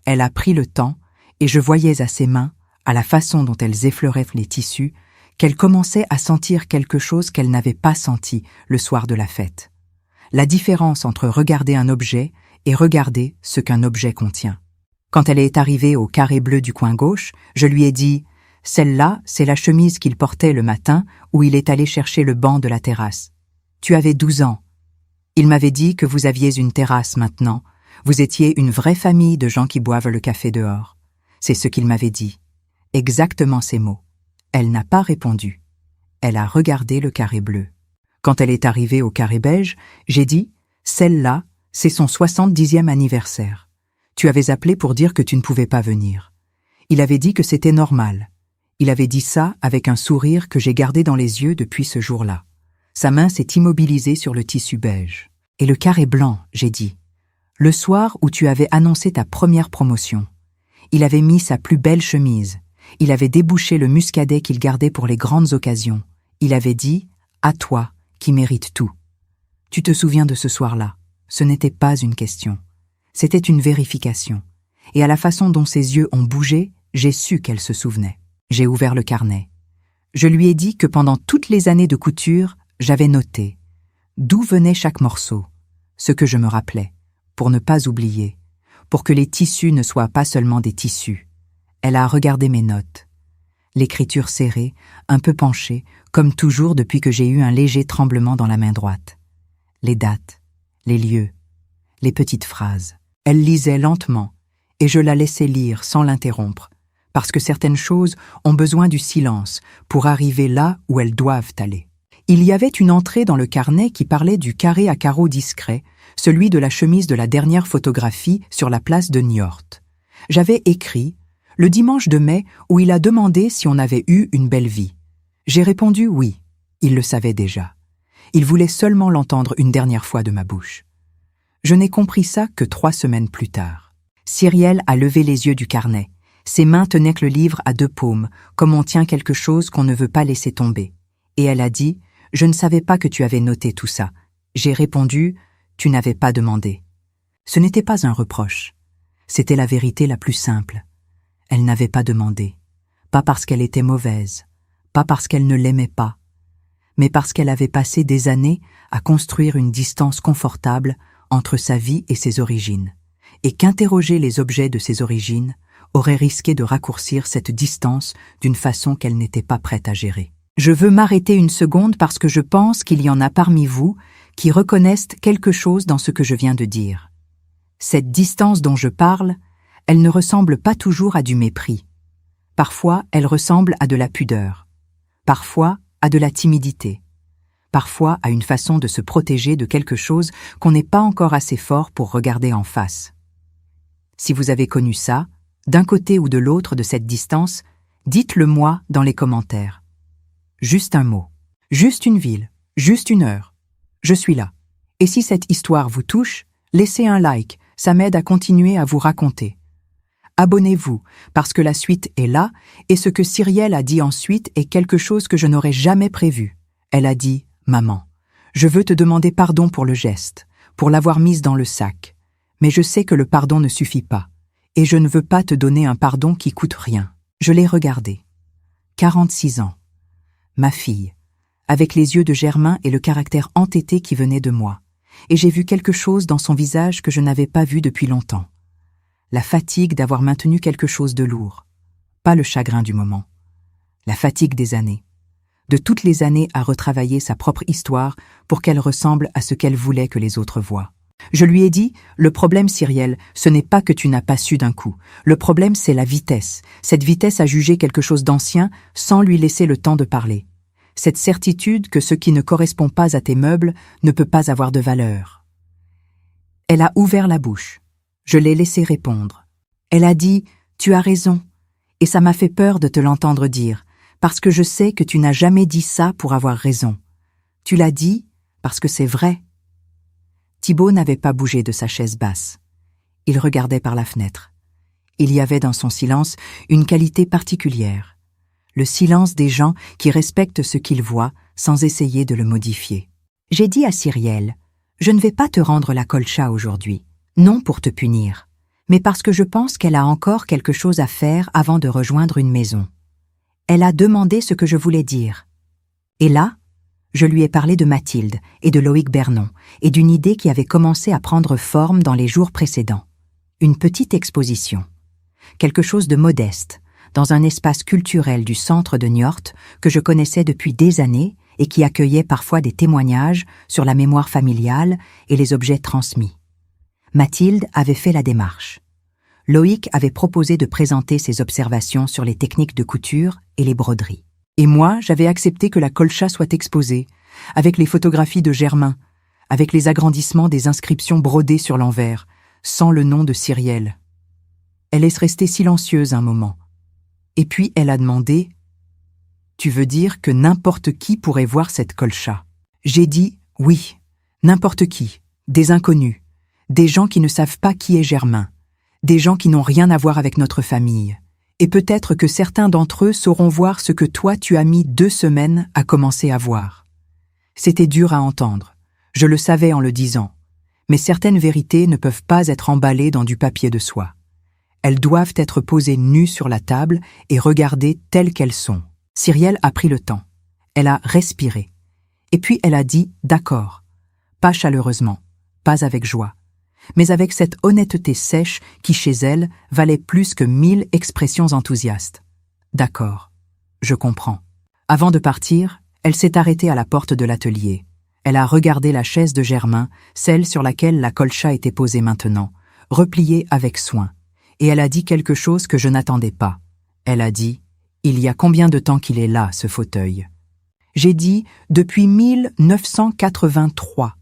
Elle a pris le temps et je voyais à ses mains, à la façon dont elles effleuraient les tissus, qu'elle commençait à sentir quelque chose qu'elle n'avait pas senti le soir de la fête. La différence entre regarder un objet et regarder ce qu'un objet contient. Quand elle est arrivée au carré bleu du coin gauche, je lui ai dit « Celle-là, c'est la chemise qu'il portait le matin où il est allé chercher le banc de la terrasse. Tu avais 12 ans. Il m'avait dit que vous aviez une terrasse maintenant. Vous étiez une vraie famille de gens qui boivent le café dehors. C'est ce qu'il m'avait dit. Exactement ces mots. Elle n'a pas répondu. Elle a regardé le carré bleu. Quand elle est arrivée au carré beige, j'ai dit « Celle-là, c'est son 70e anniversaire. Tu avais appelé pour dire que tu ne pouvais pas venir. » Il avait dit que c'était normal. Il avait dit ça avec un sourire que j'ai gardé dans les yeux depuis ce jour-là. Sa main s'est immobilisée sur le tissu beige. « Et le carré blanc, j'ai dit. Le soir où tu avais annoncé ta première promotion. Il avait mis sa plus belle chemise. Il avait débouché le muscadet qu'il gardait pour les grandes occasions. Il avait dit « À toi, qui mérite tout. » Tu te souviens de ce soir-là. Ce n'était pas une question. C'était une vérification. Et à la façon dont ses yeux ont bougé, j'ai su qu'elle se souvenait. J'ai ouvert le carnet. Je lui ai dit que pendant toutes les années de couture, j'avais noté d'où venait chaque morceau, ce que je me rappelais, pour ne pas oublier, pour que les tissus ne soient pas seulement des tissus. Elle a regardé mes notes. L'écriture serrée, un peu penchée, comme toujours depuis que j'ai eu un léger tremblement dans la main droite. Les dates, les lieux, les petites phrases. Elle lisait lentement, et je la laissais lire sans l'interrompre, parce que certaines choses ont besoin du silence pour arriver là où elles doivent aller. Il y avait une entrée dans le carnet qui parlait du carré à carreaux discret, celui de la chemise de la dernière photographie sur la place de Niort. J'avais écrit « Le dimanche de mai où il a demandé si on avait eu une belle vie ». J'ai répondu oui, il le savait déjà. Il voulait seulement l'entendre une dernière fois de ma bouche. Je n'ai compris ça que 3 semaines plus tard. Cyrielle a levé les yeux du carnet. Ses mains tenaient le livre à 2 paumes, comme on tient quelque chose qu'on ne veut pas laisser tomber. Et elle a dit « Je ne savais pas que tu avais noté tout ça. » J'ai répondu « Tu n'avais pas demandé. » Ce n'était pas un reproche. C'était la vérité la plus simple. Elle n'avait pas demandé. Pas parce qu'elle était mauvaise, pas parce qu'elle ne l'aimait pas, mais parce qu'elle avait passé des années à construire une distance confortable entre sa vie et ses origines, et qu'interroger les objets de ses origines aurait risqué de raccourcir cette distance d'une façon qu'elle n'était pas prête à gérer. Je veux m'arrêter une seconde parce que je pense qu'il y en a parmi vous qui reconnaissent quelque chose dans ce que je viens de dire. Cette distance dont je parle, elle ne ressemble pas toujours à du mépris. Parfois, elle ressemble à de la pudeur. Parfois, à de la timidité. Parfois, à une façon de se protéger de quelque chose qu'on n'est pas encore assez fort pour regarder en face. Si vous avez connu ça, d'un côté ou de l'autre de cette distance, dites-le moi dans les commentaires. Juste un mot, juste une ville, juste une heure. Je suis là. Et si cette histoire vous touche, laissez un like, ça m'aide à continuer à vous raconter. Abonnez-vous, parce que la suite est là, et ce que Cyrielle a dit ensuite est quelque chose que je n'aurais jamais prévu. Elle a dit « Maman, je veux te demander pardon pour le geste, pour l'avoir mise dans le sac, mais je sais que le pardon ne suffit pas, et je ne veux pas te donner un pardon qui coûte rien. » Je l'ai regardée. 46 ans. Ma fille, avec les yeux de Germain et le caractère entêté qui venait de moi, et j'ai vu quelque chose dans son visage que je n'avais pas vu depuis longtemps. La fatigue d'avoir maintenu quelque chose de lourd. Pas le chagrin du moment. La fatigue des années. De toutes les années à retravailler sa propre histoire pour qu'elle ressemble à ce qu'elle voulait que les autres voient. Je lui ai dit, le problème, Cyrielle, ce n'est pas que tu n'as pas su d'un coup. Le problème, c'est la vitesse. Cette vitesse à juger quelque chose d'ancien sans lui laisser le temps de parler. Cette certitude que ce qui ne correspond pas à tes meubles ne peut pas avoir de valeur. Elle a ouvert la bouche. Je l'ai laissé répondre. Elle a dit « Tu as raison », et ça m'a fait peur de te l'entendre dire, parce que je sais que tu n'as jamais dit ça pour avoir raison. Tu l'as dit parce que c'est vrai. Thibaut n'avait pas bougé de sa chaise basse. Il regardait par la fenêtre. Il y avait dans son silence une qualité particulière. Le silence des gens qui respectent ce qu'ils voient sans essayer de le modifier. J'ai dit à Cyrielle, « Je ne vais pas te rendre la colcha aujourd'hui. Non pour te punir, mais parce que je pense qu'elle a encore quelque chose à faire avant de rejoindre une maison. Elle a demandé ce que je voulais dire. Et là, je lui ai parlé de Mathilde et de Loïc Bernon et d'une idée qui avait commencé à prendre forme dans les jours précédents. Une petite exposition. Quelque chose de modeste, dans un espace culturel du centre de Niort que je connaissais depuis des années et qui accueillait parfois des témoignages sur la mémoire familiale et les objets transmis. Mathilde avait fait la démarche. Loïc avait proposé de présenter ses observations sur les techniques de couture et les broderies. Et moi, j'avais accepté que la colcha soit exposée, avec les photographies de Germain, avec les agrandissements des inscriptions brodées sur l'envers, sans le nom de Cyrielle. Elle est restée silencieuse un moment. Et puis elle a demandé « Tu veux dire que n'importe qui pourrait voir cette colcha ?» J'ai dit « Oui, n'importe qui, des inconnus. Des gens qui ne savent pas qui est Germain, des gens qui n'ont rien à voir avec notre famille. Et peut-être que certains d'entre eux sauront voir ce que toi tu as mis 2 semaines à commencer à voir. C'était dur à entendre, je le savais en le disant, mais certaines vérités ne peuvent pas être emballées dans du papier de soie. Elles doivent être posées nues sur la table et regardées telles qu'elles sont. Cyrielle a pris le temps, elle a respiré, et puis elle a dit « d'accord », pas chaleureusement, pas avec joie, mais avec cette honnêteté sèche qui, chez elle, valait plus que 1000 expressions enthousiastes. D'accord, je comprends. Avant de partir, elle s'est arrêtée à la porte de l'atelier. Elle a regardé la chaise de Germain, celle sur laquelle la colcha était posée maintenant, repliée avec soin, et elle a dit quelque chose que je n'attendais pas. Elle a dit « Il y a combien de temps qu'il est là, ce fauteuil ?» J'ai dit « Depuis 1983 ».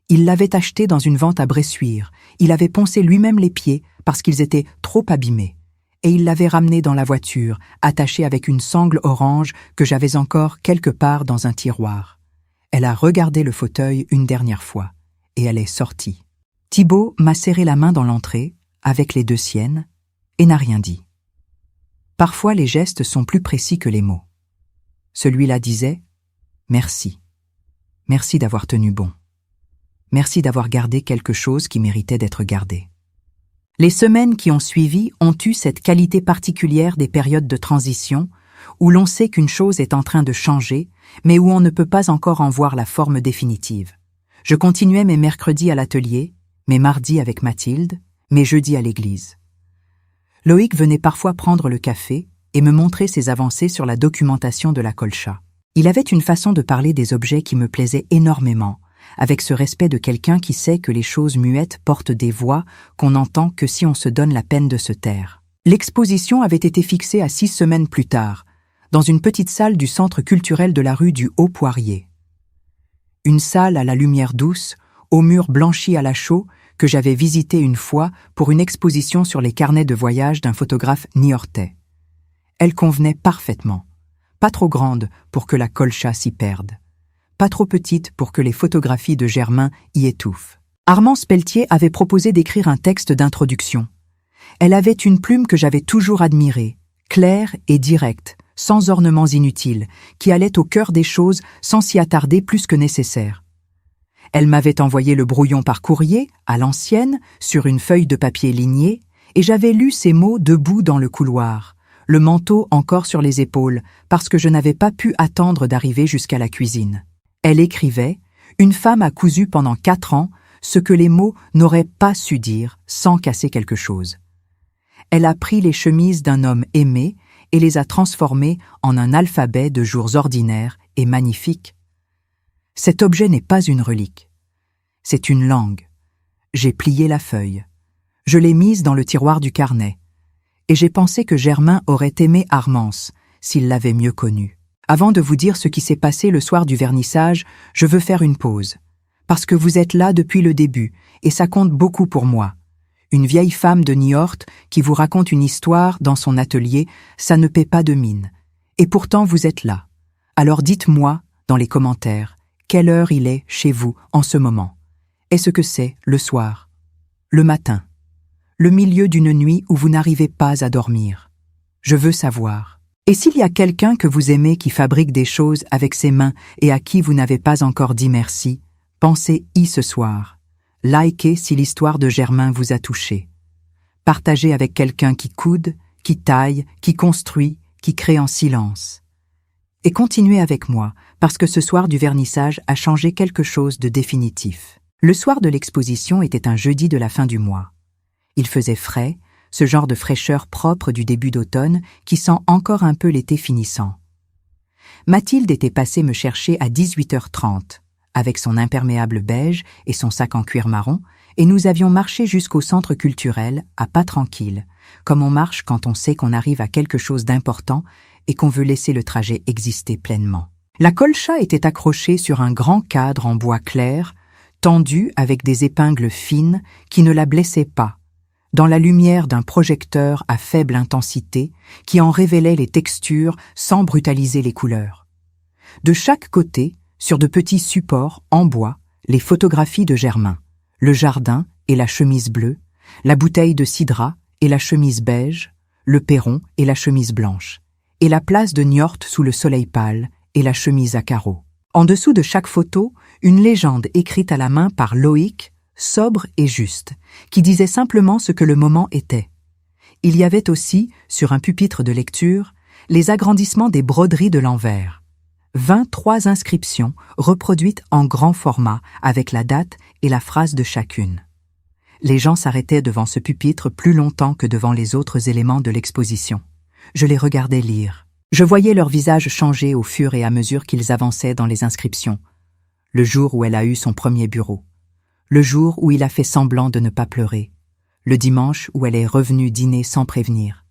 Il l'avait acheté dans une vente à Bressuire. Il avait poncé lui-même les pieds parce qu'ils étaient trop abîmés. Et il l'avait ramené dans la voiture, attaché avec une sangle orange que j'avais encore quelque part dans un tiroir. Elle a regardé le fauteuil une dernière fois, et elle est sortie. Thibaut m'a serré la main dans l'entrée, avec les 2 siennes, et n'a rien dit. Parfois les gestes sont plus précis que les mots. Celui-là disait « Merci. Merci d'avoir tenu bon. Merci d'avoir gardé quelque chose qui méritait d'être gardé. » Les semaines qui ont suivi ont eu cette qualité particulière des périodes de transition où l'on sait qu'une chose est en train de changer, mais où on ne peut pas encore en voir la forme définitive. Je continuais mes mercredis à l'atelier, mes mardis avec Mathilde, mes jeudis à l'église. Loïc venait parfois prendre le café et me montrer ses avancées sur la documentation de la colcha. Il avait une façon de parler des objets qui me plaisait énormément, avec ce respect de quelqu'un qui sait que les choses muettes portent des voix qu'on n'entend que si on se donne la peine de se taire. L'exposition avait été fixée à 6 semaines plus tard, dans une petite salle du centre culturel de la rue du Haut-Poirier. Une salle à la lumière douce, aux murs blanchis à la chaux, que j'avais visitée une fois pour une exposition sur les carnets de voyage d'un photographe niortais. Elle convenait parfaitement, pas trop grande pour que la colcha s'y perde, pas trop petite pour que les photographies de Germain y étouffent. Armance Pelletier avait proposé d'écrire un texte d'introduction. Elle avait une plume que j'avais toujours admirée, claire et directe, sans ornements inutiles, qui allait au cœur des choses sans s'y attarder plus que nécessaire. Elle m'avait envoyé le brouillon par courrier, à l'ancienne, sur une feuille de papier lignée, et j'avais lu ces mots debout dans le couloir, le manteau encore sur les épaules, parce que je n'avais pas pu attendre d'arriver jusqu'à la cuisine. Elle écrivait « Une femme a cousu pendant 4 ans ce que les mots n'auraient pas su dire sans casser quelque chose. Elle a pris les chemises d'un homme aimé et les a transformées en un alphabet de jours ordinaires et magnifiques. Cet objet n'est pas une relique. C'est une langue. J'ai plié la feuille. Je l'ai mise dans le tiroir du carnet. Et j'ai pensé que Germain aurait aimé Armance s'il l'avait mieux connue. Avant de vous dire ce qui s'est passé le soir du vernissage, je veux faire une pause. Parce que vous êtes là depuis le début, et ça compte beaucoup pour moi. Une vieille femme de Niort qui vous raconte une histoire dans son atelier, ça ne paie pas de mine. Et pourtant vous êtes là. Alors dites-moi, dans les commentaires, quelle heure il est chez vous en ce moment. Est-ce que c'est le soir, le matin, le milieu d'une nuit où vous n'arrivez pas à dormir? Je veux savoir. Et s'il y a quelqu'un que vous aimez qui fabrique des choses avec ses mains et à qui vous n'avez pas encore dit merci, pensez-y ce soir. Likez si l'histoire de Germain vous a touché. Partagez avec quelqu'un qui coude, qui taille, qui construit, qui crée en silence. Et continuez avec moi, parce que ce soir du vernissage a changé quelque chose de définitif. Le soir de l'exposition était un jeudi de la fin du mois. Il faisait frais, ce genre de fraîcheur propre du début d'automne qui sent encore un peu l'été finissant. Mathilde était passée me chercher à 18h30, avec son imperméable beige et son sac en cuir marron, et nous avions marché jusqu'au centre culturel, à pas tranquille, comme on marche quand on sait qu'on arrive à quelque chose d'important et qu'on veut laisser le trajet exister pleinement. La colcha était accrochée sur un grand cadre en bois clair, tendu avec des épingles fines qui ne la blessaient pas, dans la lumière d'un projecteur à faible intensité qui en révélait les textures sans brutaliser les couleurs. De chaque côté, sur de petits supports en bois, les photographies de Germain, le jardin et la chemise bleue, la bouteille de cidra et la chemise beige, le perron et la chemise blanche, et la place de Niort sous le soleil pâle et la chemise à carreaux. En dessous de chaque photo, une légende écrite à la main par Loïc, sobre et juste, qui disait simplement ce que le moment était. Il y avait aussi, sur un pupitre de lecture, les agrandissements des broderies de l'Anvers. 23 inscriptions reproduites en grand format avec la date et la phrase de chacune. Les gens s'arrêtaient devant ce pupitre plus longtemps que devant les autres éléments de l'exposition. Je les regardais lire. Je voyais leur visage changer au fur et à mesure qu'ils avançaient dans les inscriptions. Le jour où elle a eu son premier bureau. Le jour où il a fait semblant de ne pas pleurer. Le dimanche où elle est revenue dîner sans prévenir.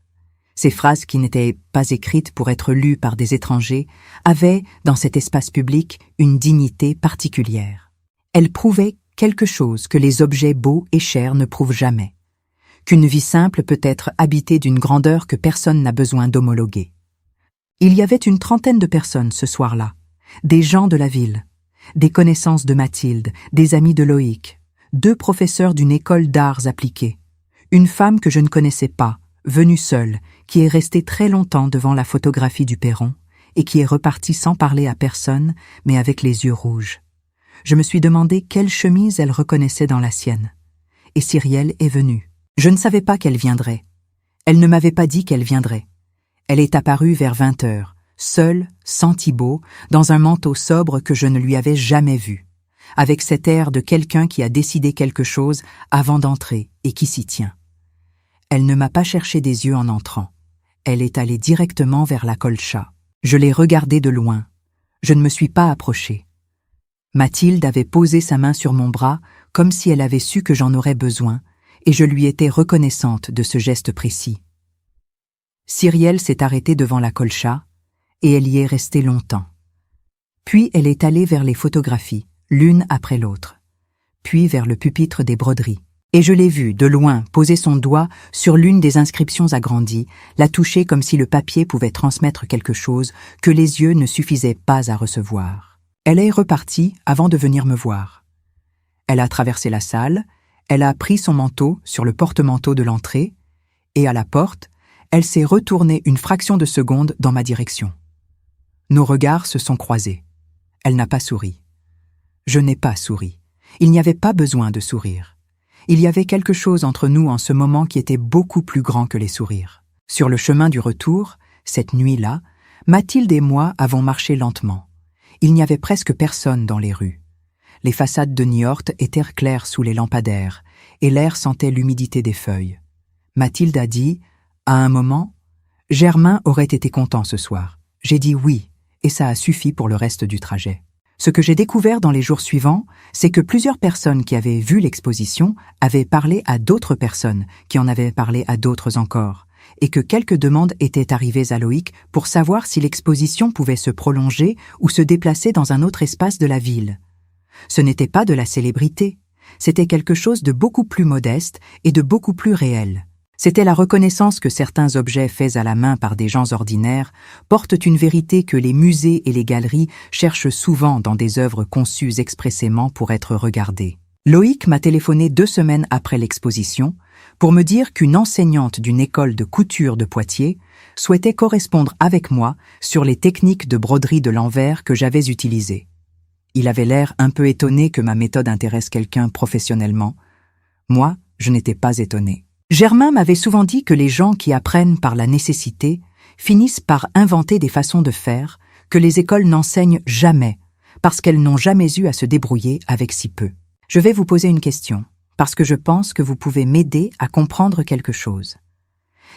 Ces phrases qui n'étaient pas écrites pour être lues par des étrangers avaient, dans cet espace public, une dignité particulière. Elles prouvaient quelque chose que les objets beaux et chers ne prouvent jamais. Qu'une vie simple peut être habitée d'une grandeur que personne n'a besoin d'homologuer. Il y avait une 30aine de personnes ce soir-là, des gens de la ville, des connaissances de Mathilde, des amis de Loïc, 2 professeurs d'une école d'arts appliqués, une femme que je ne connaissais pas, venue seule, qui est restée très longtemps devant la photographie du perron et qui est repartie sans parler à personne, mais avec les yeux rouges. Je me suis demandé quelle chemise elle reconnaissait dans la sienne. Et Cyrielle est venue. Je ne savais pas qu'elle viendrait. Elle ne m'avait pas dit qu'elle viendrait. Elle est apparue vers 20h, seule, sans Thibaut, dans un manteau sobre que je ne lui avais jamais vu, avec cet air de quelqu'un qui a décidé quelque chose avant d'entrer et qui s'y tient. Elle ne m'a pas cherché des yeux en entrant. Elle est allée directement vers la colcha. Je l'ai regardée de loin. Je ne me suis pas approchée. Mathilde avait posé sa main sur mon bras comme si elle avait su que j'en aurais besoin, et je lui étais reconnaissante de ce geste précis. Cyrielle s'est arrêtée devant la colcha, et elle y est restée longtemps. Puis elle est allée vers les photographies, l'une après l'autre, puis vers le pupitre des broderies. Et je l'ai vue, de loin, poser son doigt sur l'une des inscriptions agrandies, la toucher comme si le papier pouvait transmettre quelque chose que les yeux ne suffisaient pas à recevoir. Elle est repartie avant de venir me voir. Elle a traversé la salle, elle a pris son manteau sur le porte-manteau de l'entrée, et à la porte, elle s'est retournée une fraction de seconde dans ma direction. Nos regards se sont croisés. Elle n'a pas souri. Je n'ai pas souri. Il n'y avait pas besoin de sourire. Il y avait quelque chose entre nous en ce moment qui était beaucoup plus grand que les sourires. Sur le chemin du retour, cette nuit-là, Mathilde et moi avons marché lentement. Il n'y avait presque personne dans les rues. Les façades de Niort étaient claires sous les lampadaires, et l'air sentait l'humidité des feuilles. Mathilde a dit, à un moment, « Germain aurait été content ce soir. » J'ai dit oui, et ça a suffi pour le reste du trajet. Ce que j'ai découvert dans les jours suivants, c'est que plusieurs personnes qui avaient vu l'exposition avaient parlé à d'autres personnes qui en avaient parlé à d'autres encore, et que quelques demandes étaient arrivées à Loïc pour savoir si l'exposition pouvait se prolonger ou se déplacer dans un autre espace de la ville. Ce n'était pas de la célébrité, c'était quelque chose de beaucoup plus modeste et de beaucoup plus réel. C'était la reconnaissance que certains objets faits à la main par des gens ordinaires portent une vérité que les musées et les galeries cherchent souvent dans des œuvres conçues expressément pour être regardées. Loïc m'a téléphoné 2 semaines après l'exposition pour me dire qu'une enseignante d'une école de couture de Poitiers souhaitait correspondre avec moi sur les techniques de broderie de l'envers que j'avais utilisées. Il avait l'air un peu étonné que ma méthode intéresse quelqu'un professionnellement. Moi, je n'étais pas étonné. Germain m'avait souvent dit que les gens qui apprennent par la nécessité finissent par inventer des façons de faire que les écoles n'enseignent jamais, parce qu'elles n'ont jamais eu à se débrouiller avec si peu. Je vais vous poser une question, parce que je pense que vous pouvez m'aider à comprendre quelque chose.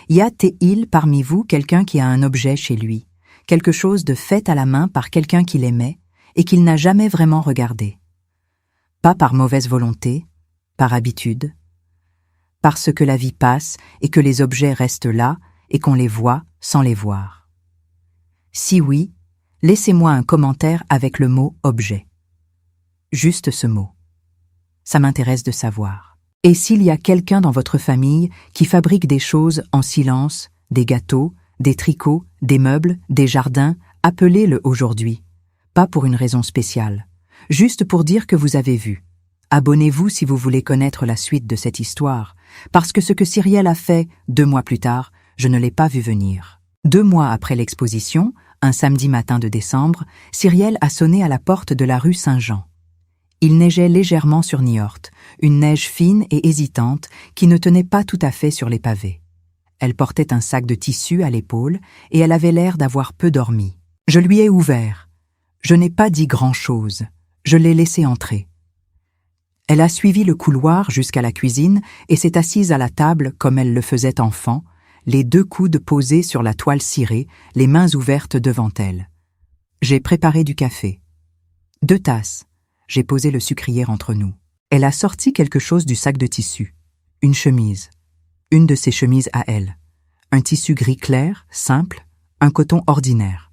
Y a-t-il parmi vous quelqu'un qui a un objet chez lui, quelque chose de fait à la main par quelqu'un qu'il aimait et qu'il n'a jamais vraiment regardé? Pas par mauvaise volonté, par habitude, parce que la vie passe et que les objets restent là et qu'on les voit sans les voir. Si oui, laissez-moi un commentaire avec le mot « objet ». Juste ce mot. Ça m'intéresse de savoir. Et s'il y a quelqu'un dans votre famille qui fabrique des choses en silence, des gâteaux, des tricots, des meubles, des jardins, appelez-le aujourd'hui. Pas pour une raison spéciale, juste pour dire que vous avez vu. Abonnez-vous si vous voulez connaître la suite de cette histoire, parce que ce que Cyrielle a fait 2 mois plus tard, je ne l'ai pas vu venir. 2 mois après l'exposition, un samedi matin de décembre, Cyrielle a sonné à la porte de la rue Saint-Jean. Il neigeait légèrement sur Niort, une neige fine et hésitante qui ne tenait pas tout à fait sur les pavés. Elle portait un sac de tissu à l'épaule et elle avait l'air d'avoir peu dormi. Je lui ai ouvert. Je n'ai pas dit grand-chose. Je l'ai laissée entrer. Elle a suivi le couloir jusqu'à la cuisine et s'est assise à la table comme elle le faisait enfant, les 2 coudes posés sur la toile cirée, les mains ouvertes devant elle. J'ai préparé du café. 2 tasses. J'ai posé le sucrier entre nous. Elle a sorti quelque chose du sac de tissu. Une chemise. Une de ses chemises à elle. Un tissu gris clair, simple, un coton ordinaire.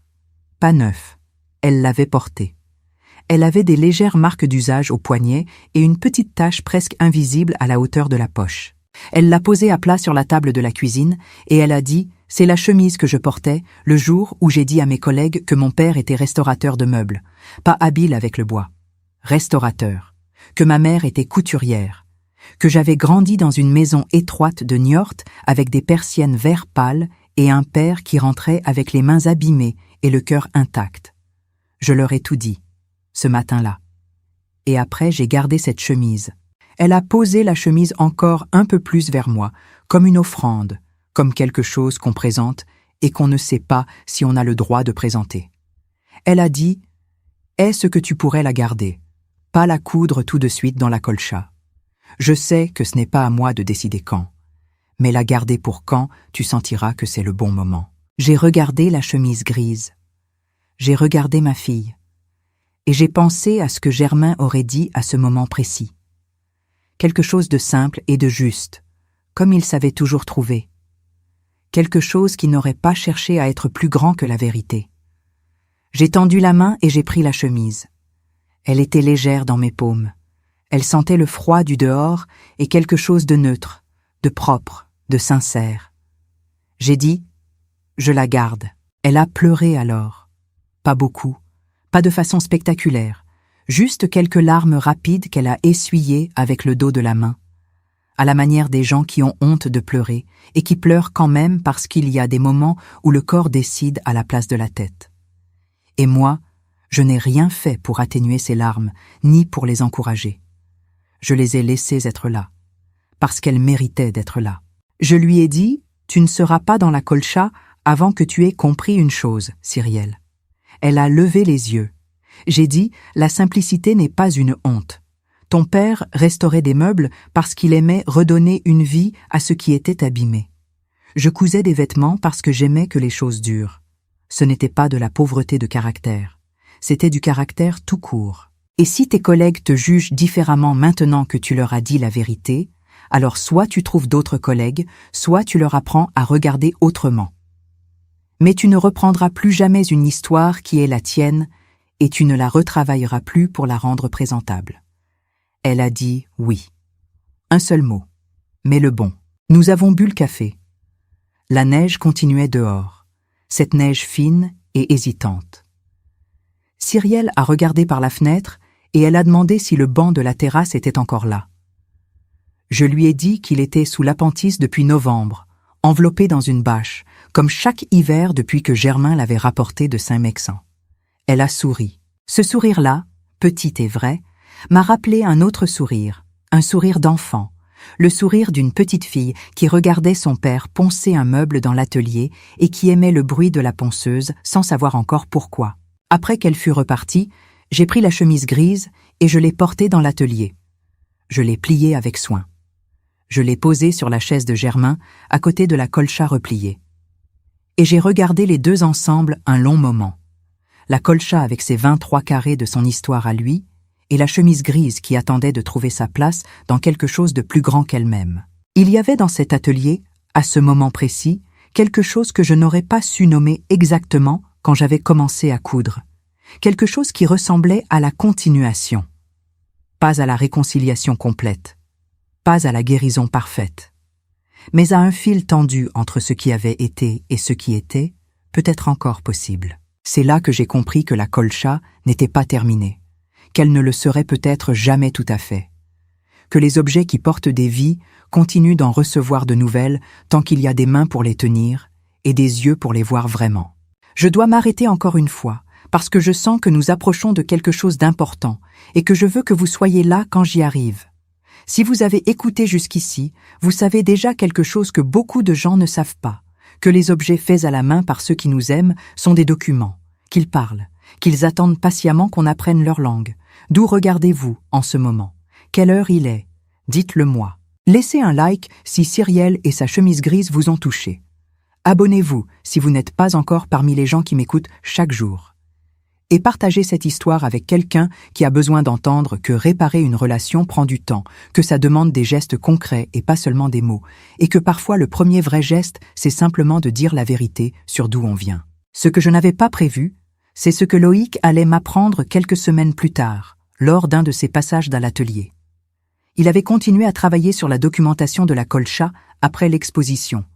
Pas neuf. Elle l'avait porté. Elle avait des légères marques d'usage au poignet et une petite tache presque invisible à la hauteur de la poche. Elle l'a posée à plat sur la table de la cuisine et elle a dit « C'est la chemise que je portais le jour où j'ai dit à mes collègues que mon père était restaurateur de meubles, pas habile avec le bois. Restaurateur. Que ma mère était couturière. Que j'avais grandi dans une maison étroite de Niort avec des persiennes vert pâle et un père qui rentrait avec les mains abîmées et le cœur intact. Je leur ai tout dit. Ce matin-là. Et après, j'ai gardé cette chemise. Elle a posé la chemise encore un peu plus vers moi, comme une offrande, comme quelque chose qu'on présente et qu'on ne sait pas si on a le droit de présenter. Elle a dit « Est-ce que tu pourrais la garder, pas la coudre tout de suite dans la colcha. Je sais que ce n'est pas à moi de décider quand, mais la garder pour quand tu sentiras que c'est le bon moment. » J'ai regardé la chemise grise. J'ai regardé ma fille. Et j'ai pensé à ce que Germain aurait dit à ce moment précis. Quelque chose de simple et de juste, comme il savait toujours trouver. quelque chose qui n'aurait pas cherché à être plus grand que la vérité. J'ai tendu la main et j'ai pris la chemise. Elle était légère dans mes paumes. Elle sentait le froid du dehors et quelque chose de neutre, de propre, de sincère. J'ai dit « Je la garde ». Elle a pleuré alors. Pas beaucoup, pas de façon spectaculaire, juste quelques larmes rapides qu'elle a essuyées avec le dos de la main, à la manière des gens qui ont honte de pleurer et qui pleurent quand même parce qu'il y a des moments où le corps décide à la place de la tête. Et moi, je n'ai rien fait pour atténuer ces larmes, ni pour les encourager. Je les ai laissées être là, parce qu'elles méritaient d'être là. Je lui ai dit « Tu ne seras pas dans la colcha avant que tu aies compris une chose, Cyrielle. » Elle a levé les yeux. J'ai dit « La simplicité n'est pas une honte. Ton père restaurait des meubles parce qu'il aimait redonner une vie à ce qui était abîmé. Je cousais des vêtements parce que j'aimais que les choses durent. Ce n'était pas de la pauvreté de caractère. C'était du caractère tout court. Et si tes collègues te jugent différemment maintenant que tu leur as dit la vérité, alors soit tu trouves d'autres collègues, soit tu leur apprends à regarder autrement. Mais tu ne reprendras plus jamais une histoire qui est la tienne et tu ne la retravailleras plus pour la rendre présentable. » Elle a dit oui. Un seul mot, mais le bon. Nous avons bu le café. La neige continuait dehors, cette neige fine et hésitante. Cyrielle a regardé par la fenêtre et elle a demandé si le banc de la terrasse était encore là. Je lui ai dit qu'il était sous l'appentis depuis novembre, enveloppé dans une bâche, comme chaque hiver depuis que Germain l'avait rapporté de Saint-Mexan. Elle a souri. Ce sourire-là, petit et vrai, m'a rappelé un autre sourire, un sourire d'enfant, le sourire d'une petite fille qui regardait son père poncer un meuble dans l'atelier et qui aimait le bruit de la ponceuse sans savoir encore pourquoi. Après qu'elle fut repartie, j'ai pris la chemise grise et je l'ai portée dans l'atelier. Je l'ai pliée avec soin. Je l'ai posée sur la chaise de Germain, à côté de la colcha repliée. Et j'ai regardé les deux ensemble un long moment. La colcha avec ses 23 carrés de son histoire à lui, et la chemise grise qui attendait de trouver sa place dans quelque chose de plus grand qu'elle-même. Il y avait dans cet atelier, à ce moment précis, quelque chose que je n'aurais pas su nommer exactement quand j'avais commencé à coudre. Quelque chose qui ressemblait à la continuation. Pas à la réconciliation complète, pas à la guérison parfaite, mais à un fil tendu entre ce qui avait été et ce qui était, peut-être encore possible. C'est là que j'ai compris que la colcha n'était pas terminée, qu'elle ne le serait peut-être jamais tout à fait, que les objets qui portent des vies continuent d'en recevoir de nouvelles tant qu'il y a des mains pour les tenir et des yeux pour les voir vraiment. Je dois m'arrêter encore une fois, parce que je sens que nous approchons de quelque chose d'important et que je veux que vous soyez là quand j'y arrive. Si vous avez écouté jusqu'ici, vous savez déjà quelque chose que beaucoup de gens ne savent pas, que les objets faits à la main par ceux qui nous aiment sont des documents, qu'ils parlent, qu'ils attendent patiemment qu'on apprenne leur langue. D'où regardez-vous en ce moment? Quelle heure il est? Dites-le moi. Laissez un like si Cyrielle et sa chemise grise vous ont touché. Abonnez-vous si vous n'êtes pas encore parmi les gens qui m'écoutent chaque jour. Et partagez cette histoire avec quelqu'un qui a besoin d'entendre que réparer une relation prend du temps, que ça demande des gestes concrets et pas seulement des mots, et que parfois le premier vrai geste, c'est simplement de dire la vérité sur d'où on vient. Ce que je n'avais pas prévu, c'est ce que Loïc allait m'apprendre quelques semaines plus tard, lors d'un de ses passages dans l'atelier. Il avait continué à travailler sur la documentation de la colcha après l'exposition.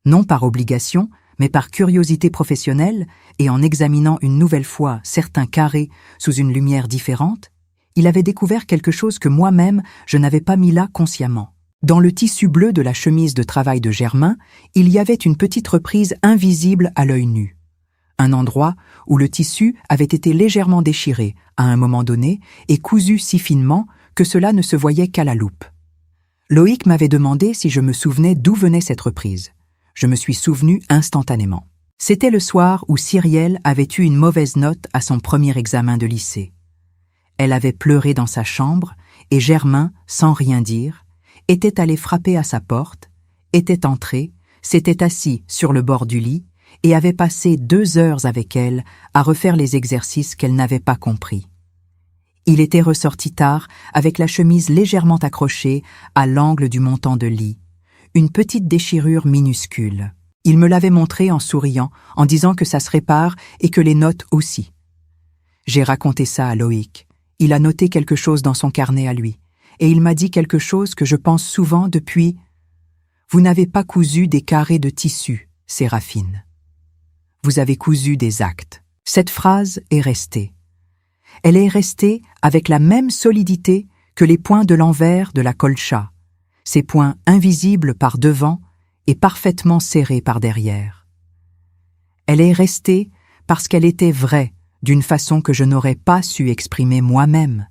Non par obligation, mais par curiosité professionnelle et en examinant une nouvelle fois certains carrés sous une lumière différente, il avait découvert quelque chose que moi-même je n'avais pas mis là consciemment. Dans le tissu bleu de la chemise de travail de Germain, il y avait une petite reprise invisible à l'œil nu. Un endroit où le tissu avait été légèrement déchiré à un moment donné et cousu si finement que cela ne se voyait qu'à la loupe. Loïc m'avait demandé si je me souvenais d'où venait cette reprise. Je me suis souvenu instantanément. C'était le soir où Cyrielle avait eu une mauvaise note à son premier examen de lycée. Elle avait pleuré dans sa chambre et Germain, sans rien dire, était allé frapper à sa porte, était entré, s'était assis sur le bord du lit et avait passé 2 heures avec elle à refaire les exercices qu'elle n'avait pas compris. Il était ressorti tard avec la chemise légèrement accrochée à l'angle du montant de lit, une petite déchirure minuscule. Il me l'avait montré en souriant, en disant que ça se répare et que les notes aussi. J'ai raconté ça à Loïc. Il a noté quelque chose dans son carnet à lui, et il m'a dit quelque chose que je pense souvent depuis « Vous n'avez pas cousu des carrés de tissu, Séraphine. Vous avez cousu des actes. » Cette phrase est restée. Elle est restée avec la même solidité que les points de l'envers de la colcha, ces points invisibles par devant et parfaitement serrés par derrière. Elle est restée parce qu'elle était vraie d'une façon que je n'aurais pas su exprimer moi-même,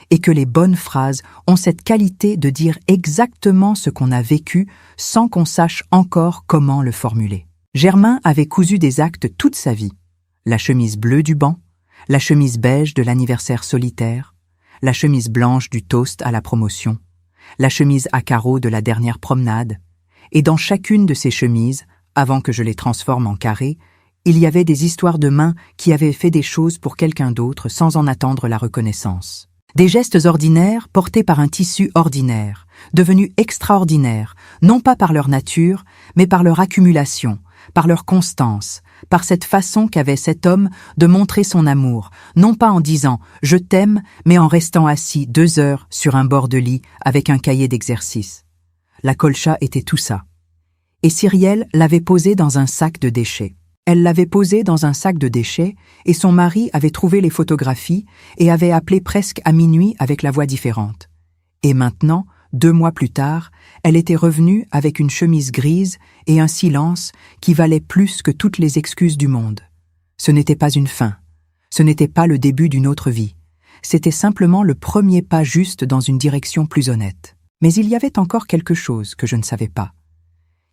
et que les bonnes phrases ont cette qualité de dire exactement ce qu'on a vécu sans qu'on sache encore comment le formuler. Germain avait cousu des actes toute sa vie. La chemise bleue du banc, la chemise beige de l'anniversaire solitaire, la chemise blanche du toast à la promotion, la chemise à carreaux de la dernière promenade, et dans chacune de ces chemises, avant que je les transforme en carrés, il y avait des histoires de mains qui avaient fait des choses pour quelqu'un d'autre sans en attendre la reconnaissance. Des gestes ordinaires portés par un tissu ordinaire, devenus extraordinaires, non pas par leur nature, mais par leur accumulation, par leur constance, par cette façon qu'avait cet homme de montrer son amour, non pas en disant « je t'aime », mais en restant assis 2 heures sur un bord de lit avec un cahier d'exercice. La colcha était tout ça. Et Cyrielle l'avait posée dans un sac de déchets. Elle l'avait posée dans un sac de déchets et son mari avait trouvé les photographies et avait appelé presque à minuit avec la voix différente. Et maintenant, 2 mois plus tard, elle était revenue avec une chemise grise et un silence qui valait plus que toutes les excuses du monde. Ce n'était pas une fin, ce n'était pas le début d'une autre vie, c'était simplement le premier pas juste dans une direction plus honnête. Mais il y avait encore quelque chose que je ne savais pas.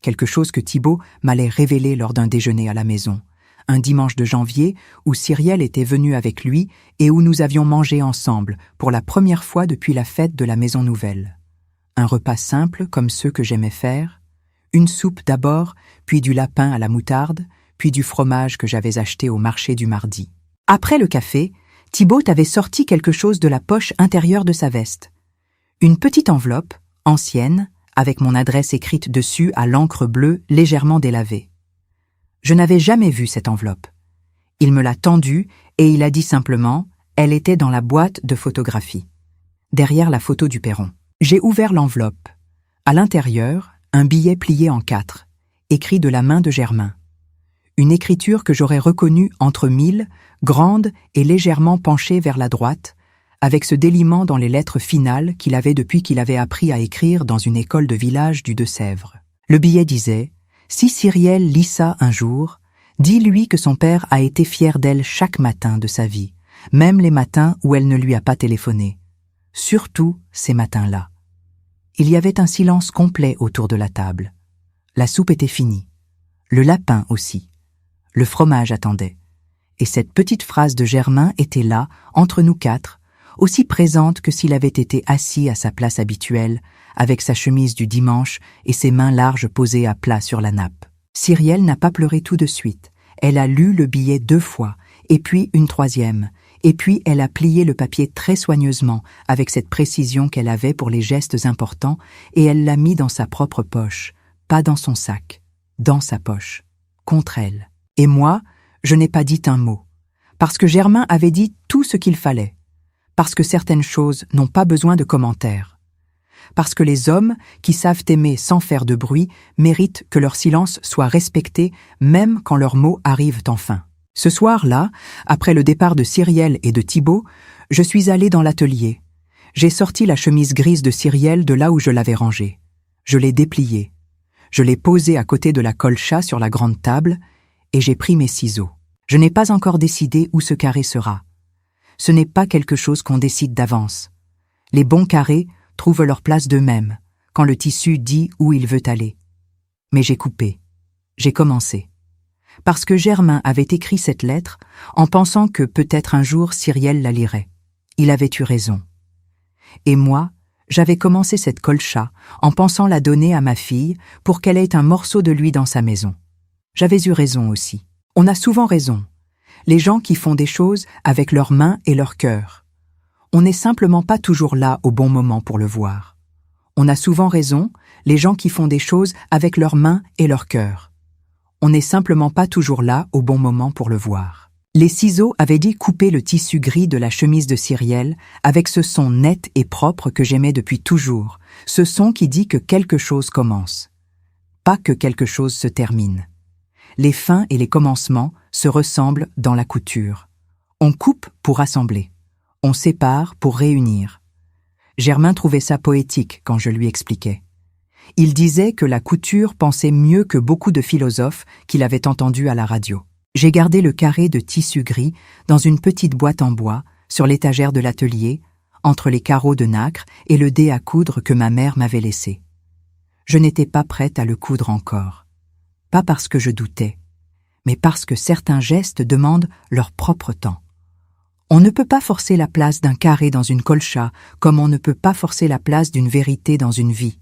Quelque chose que Thibaut m'allait révéler lors d'un déjeuner à la maison, un dimanche de janvier où Cyrielle était venue avec lui et où nous avions mangé ensemble pour la première fois depuis la fête de la maison nouvelle. Un repas simple comme ceux que j'aimais faire, une soupe d'abord, puis du lapin à la moutarde, puis du fromage que j'avais acheté au marché du mardi. Après le café, Thibaut avait sorti quelque chose de la poche intérieure de sa veste. Une petite enveloppe, ancienne, avec mon adresse écrite dessus à l'encre bleue légèrement délavée. Je n'avais jamais vu cette enveloppe. Il me l'a tendue et il a dit simplement « Elle était dans la boîte de photographie, derrière la photo du perron ». J'ai ouvert l'enveloppe. À l'intérieur, un billet plié en 4, écrit de la main de Germain. Une écriture que j'aurais reconnue entre 1000, grande et légèrement penchée vers la droite, avec ce déliement dans les lettres finales qu'il avait depuis qu'il avait appris à écrire dans une école de village du Deux-Sèvres. Le billet disait « Si Cyrielle lit ça un jour, dis-lui que son père a été fier d'elle chaque matin de sa vie, même les matins où elle ne lui a pas téléphoné. Surtout ces matins-là. » Il y avait un silence complet autour de la table. La soupe était finie. Le lapin aussi. Le fromage attendait. Et cette petite phrase de Germain était là, entre nous 4, aussi présente que s'il avait été assis à sa place habituelle, avec sa chemise du dimanche et ses mains larges posées à plat sur la nappe. Cyrielle n'a pas pleuré tout de suite. Elle a lu le billet 2 fois, et puis une 3e, et puis elle a plié le papier très soigneusement, avec cette précision qu'elle avait pour les gestes importants, et elle l'a mis dans sa propre poche, pas dans son sac, dans sa poche, contre elle. Et moi, je n'ai pas dit un mot, parce que Germain avait dit tout ce qu'il fallait. Parce que certaines choses n'ont pas besoin de commentaires. Parce que les hommes qui savent aimer sans faire de bruit méritent que leur silence soit respecté même quand leurs mots arrivent enfin. Ce soir-là, après le départ de Cyrielle et de Thibaut, je suis allé dans l'atelier. J'ai sorti la chemise grise de Cyrielle de là où je l'avais rangée. Je l'ai dépliée. Je l'ai posée à côté de la colcha sur la grande table et j'ai pris mes ciseaux. Je n'ai pas encore décidé où ce carré sera. Ce n'est pas quelque chose qu'on décide d'avance. Les bons carrés trouvent leur place d'eux-mêmes, quand le tissu dit où il veut aller. Mais j'ai coupé. J'ai commencé. Parce que Germain avait écrit cette lettre en pensant que peut-être un jour Cyrielle la lirait. Il avait eu raison. Et moi, j'avais commencé cette colcha en pensant la donner à ma fille pour qu'elle ait un morceau de lui dans sa maison. J'avais eu raison aussi. On a souvent raison. Les gens qui font des choses avec leurs mains et leur cœur. On n'est simplement pas toujours là au bon moment pour le voir. On a souvent raison, les gens qui font des choses avec leurs mains et leur cœur. On n'est simplement pas toujours là au bon moment pour le voir. Les ciseaux avaient dit couper le tissu gris de la chemise de Cyrielle avec ce son net et propre que j'aimais depuis toujours, ce son qui dit que quelque chose commence, pas que quelque chose se termine. Les fins et les commencements se ressemblent dans la couture. On coupe pour assembler, on sépare pour réunir. Germain trouvait ça poétique quand je lui expliquais. Il disait que la couture pensait mieux que beaucoup de philosophes qu'il avait entendus à la radio. J'ai gardé le carré de tissu gris dans une petite boîte en bois, sur l'étagère de l'atelier, entre les carreaux de nacre et le dé à coudre que ma mère m'avait laissé. Je n'étais pas prête à le coudre encore. Pas parce que je doutais, mais parce que certains gestes demandent leur propre temps. On ne peut pas forcer la place d'un carré dans une colcha, comme on ne peut pas forcer la place d'une vérité dans une vie.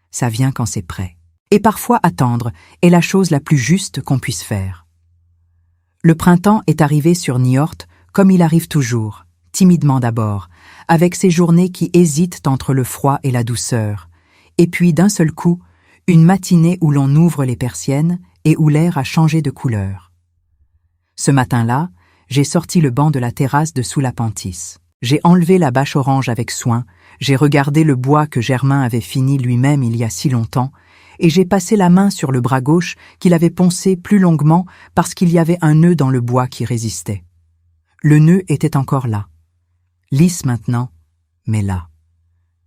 Ça vient quand c'est prêt. Et parfois attendre est la chose la plus juste qu'on puisse faire. Le printemps est arrivé sur Niort comme il arrive toujours, timidement d'abord, avec ces journées qui hésitent entre le froid et la douceur, et puis d'un seul coup, une matinée où l'on ouvre les persiennes et où l'air a changé de couleur. Ce matin-là, j'ai sorti le banc de la terrasse de sous la pentisse. J'ai enlevé la bâche orange avec soin, j'ai regardé le bois que Germain avait fini lui-même il y a si longtemps, et j'ai passé la main sur le bras gauche qu'il avait poncé plus longuement parce qu'il y avait un nœud dans le bois qui résistait. Le nœud était encore là. Lisse maintenant, mais là.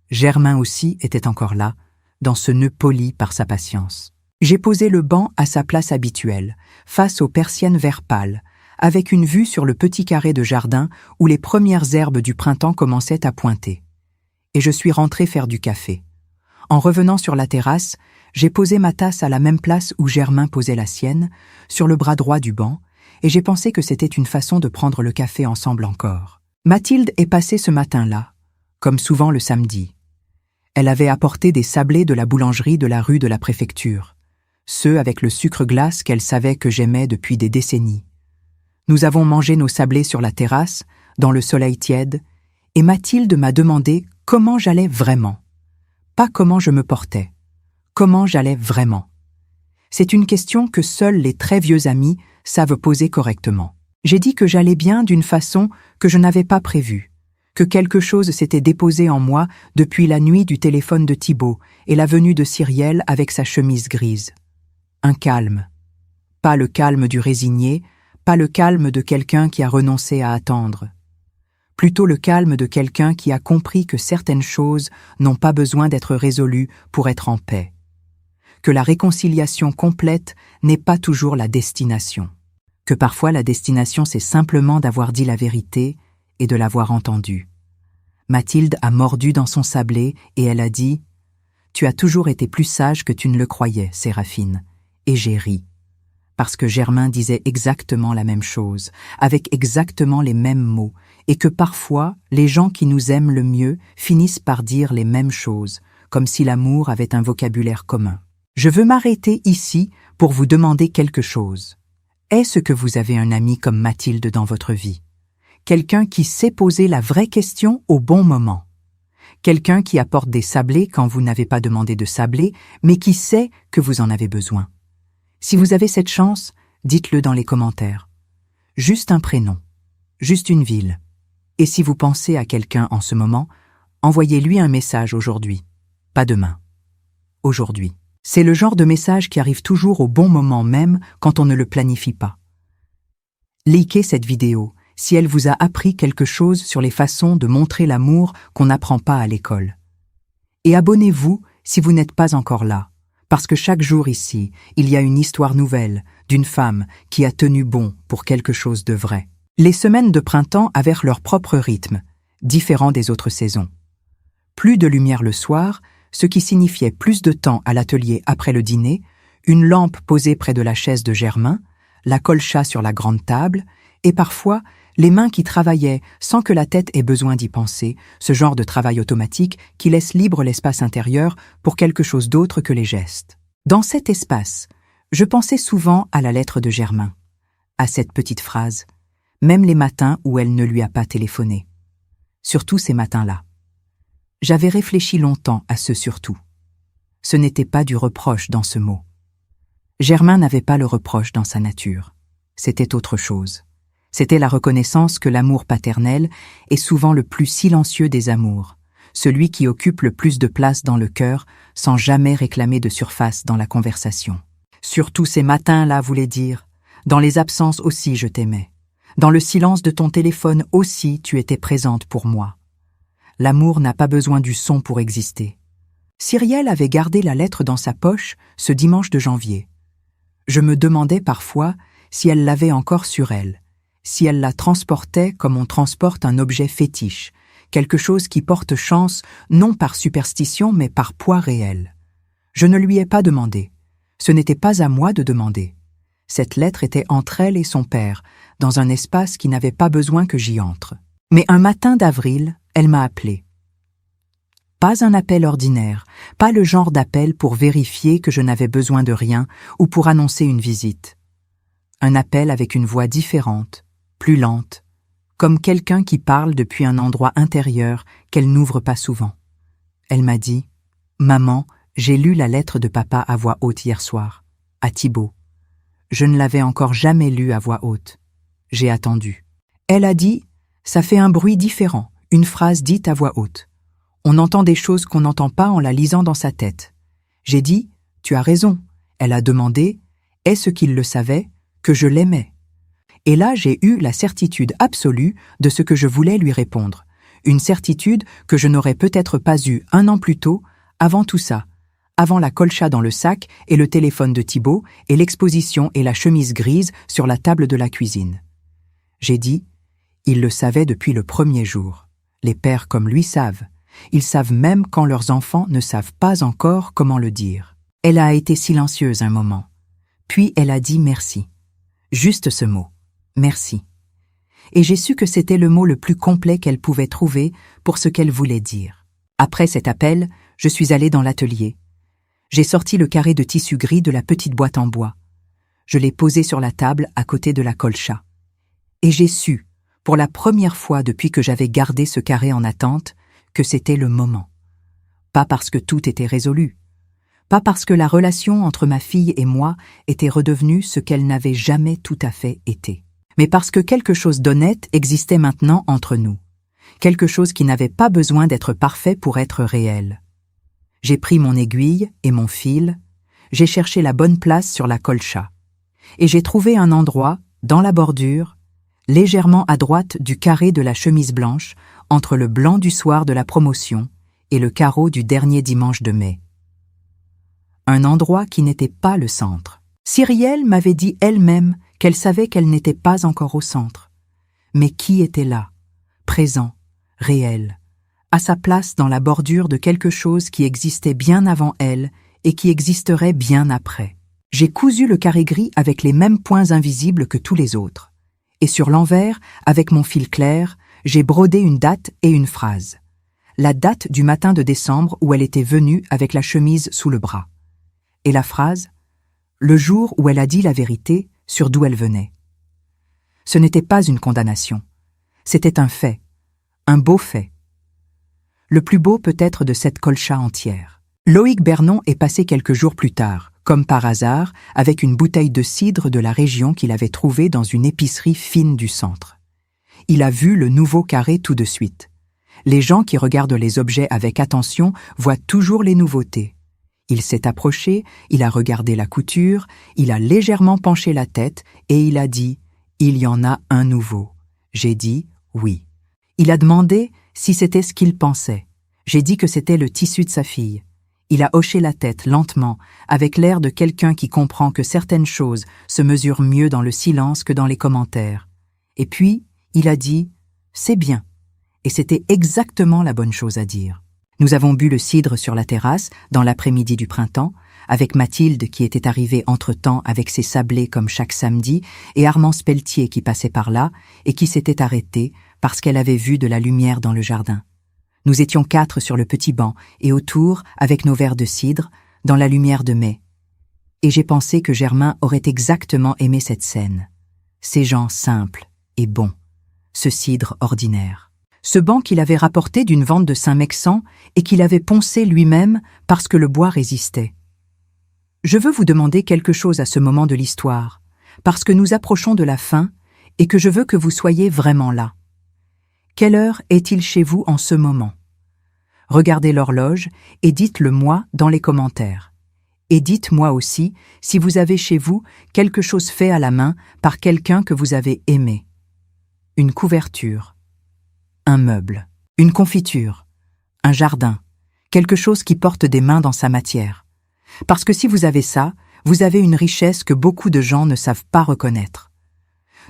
Germain aussi était encore là, dans ce nœud poli par sa patience. J'ai posé le banc à sa place habituelle, face aux persiennes vert pâle, avec une vue sur le petit carré de jardin où les premières herbes du printemps commençaient à pointer. Et je suis rentré faire du café. En revenant sur la terrasse, j'ai posé ma tasse à la même place où Germain posait la sienne, sur le bras droit du banc, et j'ai pensé que c'était une façon de prendre le café ensemble encore. Mathilde est passée ce matin-là, comme souvent le samedi. Elle avait apporté des sablés de la boulangerie de la rue de la Préfecture, ceux avec le sucre glace qu'elle savait que j'aimais depuis des décennies. Nous avons mangé nos sablés sur la terrasse, dans le soleil tiède, et Mathilde m'a demandé comment j'allais vraiment. Pas comment je me portais. Comment j'allais vraiment. C'est une question que seuls les très vieux amis savent poser correctement. J'ai dit que j'allais bien d'une façon que je n'avais pas prévue, que quelque chose s'était déposé en moi depuis la nuit du téléphone de Thibaut et la venue de Cyrielle avec sa chemise grise. Un calme. Pas le calme du résigné, pas le calme de quelqu'un qui a renoncé à attendre. Plutôt le calme de quelqu'un qui a compris que certaines choses n'ont pas besoin d'être résolues pour être en paix. Que la réconciliation complète n'est pas toujours la destination. Que parfois la destination c'est simplement d'avoir dit la vérité et de l'avoir entendue. Mathilde a mordu dans son sablé et elle a dit « Tu as toujours été plus sage que tu ne le croyais, Séraphine. » Et j'ai ri. Parce que Germain disait exactement la même chose, avec exactement les mêmes mots, et que parfois, les gens qui nous aiment le mieux finissent par dire les mêmes choses, comme si l'amour avait un vocabulaire commun. Je veux m'arrêter ici pour vous demander quelque chose. Est-ce que vous avez un ami comme Mathilde dans votre vie? Quelqu'un qui sait poser la vraie question au bon moment. Quelqu'un qui apporte des sablés quand vous n'avez pas demandé de sablés, mais qui sait que vous en avez besoin. Si vous avez cette chance, dites-le dans les commentaires. Juste un prénom, juste une ville. Et si vous pensez à quelqu'un en ce moment, envoyez-lui un message aujourd'hui, pas demain. Aujourd'hui. C'est le genre de message qui arrive toujours au bon moment même quand on ne le planifie pas. Likez cette vidéo si elle vous a appris quelque chose sur les façons de montrer l'amour qu'on n'apprend pas à l'école. Et abonnez-vous si vous n'êtes pas encore là, parce que chaque jour ici, il y a une histoire nouvelle d'une femme qui a tenu bon pour quelque chose de vrai. Les semaines de printemps avaient leur propre rythme, différent des autres saisons. Plus de lumière le soir, ce qui signifiait plus de temps à l'atelier après le dîner, une lampe posée près de la chaise de Germain, la colcha sur la grande table, et parfois les mains qui travaillaient sans que la tête ait besoin d'y penser, ce genre de travail automatique qui laisse libre l'espace intérieur pour quelque chose d'autre que les gestes. Dans cet espace, je pensais souvent à la lettre de Germain, à cette petite phrase, même les matins où elle ne lui a pas téléphoné. Surtout ces matins-là. J'avais réfléchi longtemps à ce surtout. Ce n'était pas du reproche dans ce mot. Germain n'avait pas le reproche dans sa nature. C'était autre chose. C'était la reconnaissance que l'amour paternel est souvent le plus silencieux des amours, celui qui occupe le plus de place dans le cœur sans jamais réclamer de surface dans la conversation. Surtout ces matins-là voulait dire, dans les absences aussi je t'aimais. Dans le silence de ton téléphone aussi tu étais présente pour moi. L'amour n'a pas besoin du son pour exister. Cyrielle avait gardé la lettre dans sa poche ce dimanche de janvier. Je me demandais parfois si elle l'avait encore sur elle, si elle la transportait comme on transporte un objet fétiche, quelque chose qui porte chance non par superstition mais par poids réel. Je ne lui ai pas demandé. Ce n'était pas à moi de demander. Cette lettre était entre elle et son père, dans un espace qui n'avait pas besoin que j'y entre. Mais un matin d'avril, elle m'a appelé. Pas un appel ordinaire, pas le genre d'appel pour vérifier que je n'avais besoin de rien ou pour annoncer une visite. Un appel avec une voix différente, plus lente, comme quelqu'un qui parle depuis un endroit intérieur qu'elle n'ouvre pas souvent. Elle m'a dit « Maman, j'ai lu la lettre de papa à voix haute hier soir, à Thibaut. Je ne l'avais encore jamais lue à voix haute. J'ai attendu. » Elle a dit « Ça fait un bruit différent, une phrase dite à voix haute. On entend des choses qu'on n'entend pas en la lisant dans sa tête. » J'ai dit « Tu as raison. » Elle a demandé « Est-ce qu'il le savait, que je l'aimais ?» Et là, j'ai eu la certitude absolue de ce que je voulais lui répondre. Une certitude que je n'aurais peut-être pas eue un an plus tôt, avant tout ça, avant la colcha dans le sac et le téléphone de Thibaut et l'exposition et la chemise grise sur la table de la cuisine. J'ai dit « Il le savait depuis le premier jour. Les pères comme lui savent. Ils savent même quand leurs enfants ne savent pas encore comment le dire. » Elle a été silencieuse un moment. Puis elle a dit merci. Juste ce mot. Merci. Et j'ai su que c'était le mot le plus complet qu'elle pouvait trouver pour ce qu'elle voulait dire. Après cet appel, je suis allée dans l'atelier. J'ai sorti le carré de tissu gris de la petite boîte en bois. Je l'ai posé sur la table à côté de la colcha. Et j'ai su, pour la première fois depuis que j'avais gardé ce carré en attente, que c'était le moment. Pas parce que tout était résolu. Pas parce que la relation entre ma fille et moi était redevenue ce qu'elle n'avait jamais tout à fait été. Mais parce que quelque chose d'honnête existait maintenant entre nous. Quelque chose qui n'avait pas besoin d'être parfait pour être réel. J'ai pris mon aiguille et mon fil, j'ai cherché la bonne place sur la colcha. Et j'ai trouvé un endroit, dans la bordure, légèrement à droite du carré de la chemise blanche, entre le blanc du soir de la promotion et le carreau du dernier dimanche de mai. Un endroit qui n'était pas le centre. Cyrielle m'avait dit elle-même qu'elle savait qu'elle n'était pas encore au centre. Mais qui était là, présent, réel, à sa place dans la bordure de quelque chose qui existait bien avant elle et qui existerait bien après. J'ai cousu le carré gris avec les mêmes points invisibles que tous les autres. Et sur l'envers, avec mon fil clair, j'ai brodé une date et une phrase. La date du matin de décembre où elle était venue avec la chemise sous le bras. Et la phrase, le jour où elle a dit la vérité sur d'où elle venait. Ce n'était pas une condamnation. C'était un fait, un beau fait. Le plus beau peut-être de cette colcha entière. Loïc Bernon est passé quelques jours plus tard, comme par hasard, avec une bouteille de cidre de la région qu'il avait trouvée dans une épicerie fine du centre. Il a vu le nouveau carré tout de suite. Les gens qui regardent les objets avec attention voient toujours les nouveautés. Il s'est approché, il a regardé la couture, il a légèrement penché la tête et il a dit « Il y en a un nouveau ». J'ai dit « Oui ». Il a demandé si c'était ce qu'il pensait. J'ai dit que c'était le tissu de sa fille. Il a hoché la tête lentement, avec l'air de quelqu'un qui comprend que certaines choses se mesurent mieux dans le silence que dans les commentaires. Et puis, il a dit « C'est bien ». Et c'était exactement la bonne chose à dire. Nous avons bu le cidre sur la terrasse, dans l'après-midi du printemps, avec Mathilde qui était arrivée entre-temps avec ses sablés comme chaque samedi, et Armand Speltier qui passait par là et qui s'était arrêté parce qu'elle avait vu de la lumière dans le jardin. Nous étions 4 sur le petit banc et autour, avec nos verres de cidre, dans la lumière de mai. Et j'ai pensé que Germain aurait exactement aimé cette scène. Ces gens simples et bons, ce cidre ordinaire. Ce banc qu'il avait rapporté d'une vente de Saint-Mexan et qu'il avait poncé lui-même parce que le bois résistait. Je veux vous demander quelque chose à ce moment de l'histoire, parce que nous approchons de la fin et que je veux que vous soyez vraiment là. Quelle heure est-il chez vous en ce moment? Regardez l'horloge et dites-le moi dans les commentaires. Et dites-moi aussi si vous avez chez vous quelque chose fait à la main par quelqu'un que vous avez aimé. Une couverture, un meuble, une confiture, un jardin, quelque chose qui porte des mains dans sa matière. Parce que si vous avez ça, vous avez une richesse que beaucoup de gens ne savent pas reconnaître.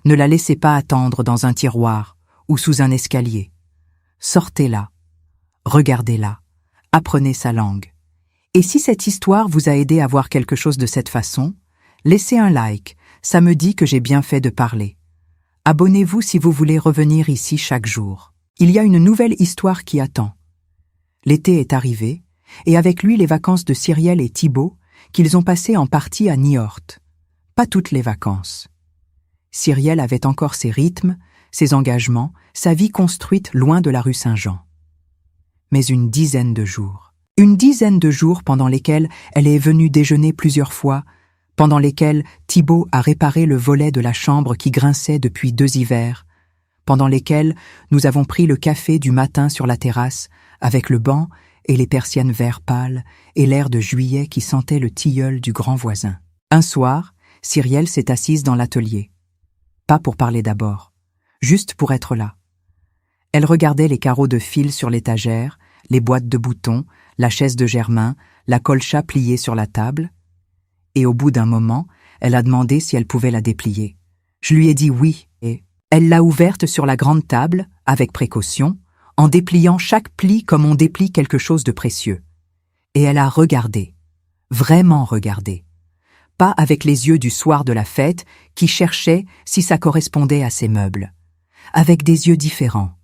Ne la laissez pas attendre dans un tiroir ou sous un escalier. Sortez-la, regardez-la, apprenez sa langue. Et si cette histoire vous a aidé à voir quelque chose de cette façon, laissez un like, ça me dit que j'ai bien fait de parler. Abonnez-vous si vous voulez revenir ici chaque jour. Il y a une nouvelle histoire qui attend. L'été est arrivé, et avec lui les vacances de Cyrielle et Thibaut, qu'ils ont passées en partie à Niort. Pas toutes les vacances. Cyrielle avait encore ses rythmes, ses engagements, sa vie construite loin de la rue Saint-Jean. Mais une dizaine de jours pendant lesquels elle est venue déjeuner plusieurs fois, pendant lesquels Thibaut a réparé le volet de la chambre qui grinçait depuis 2 hivers, pendant lesquels nous avons pris le café du matin sur la terrasse, avec le banc et les persiennes vert pâle et l'air de juillet qui sentait le tilleul du grand voisin. Un soir, Cyrielle s'est assise dans l'atelier. Pas pour parler d'abord, juste pour être là. Elle regardait les carreaux de fil sur l'étagère, les boîtes de boutons, la chaise de Germain, la colcha pliée sur la table, et au bout d'un moment, elle a demandé si elle pouvait la déplier. Je lui ai dit oui, et elle l'a ouverte sur la grande table, avec précaution, en dépliant chaque pli comme on déplie quelque chose de précieux. Et elle a regardé, vraiment regardé, pas avec les yeux du soir de la fête qui cherchaient si ça correspondait à ses meubles, avec des yeux différents,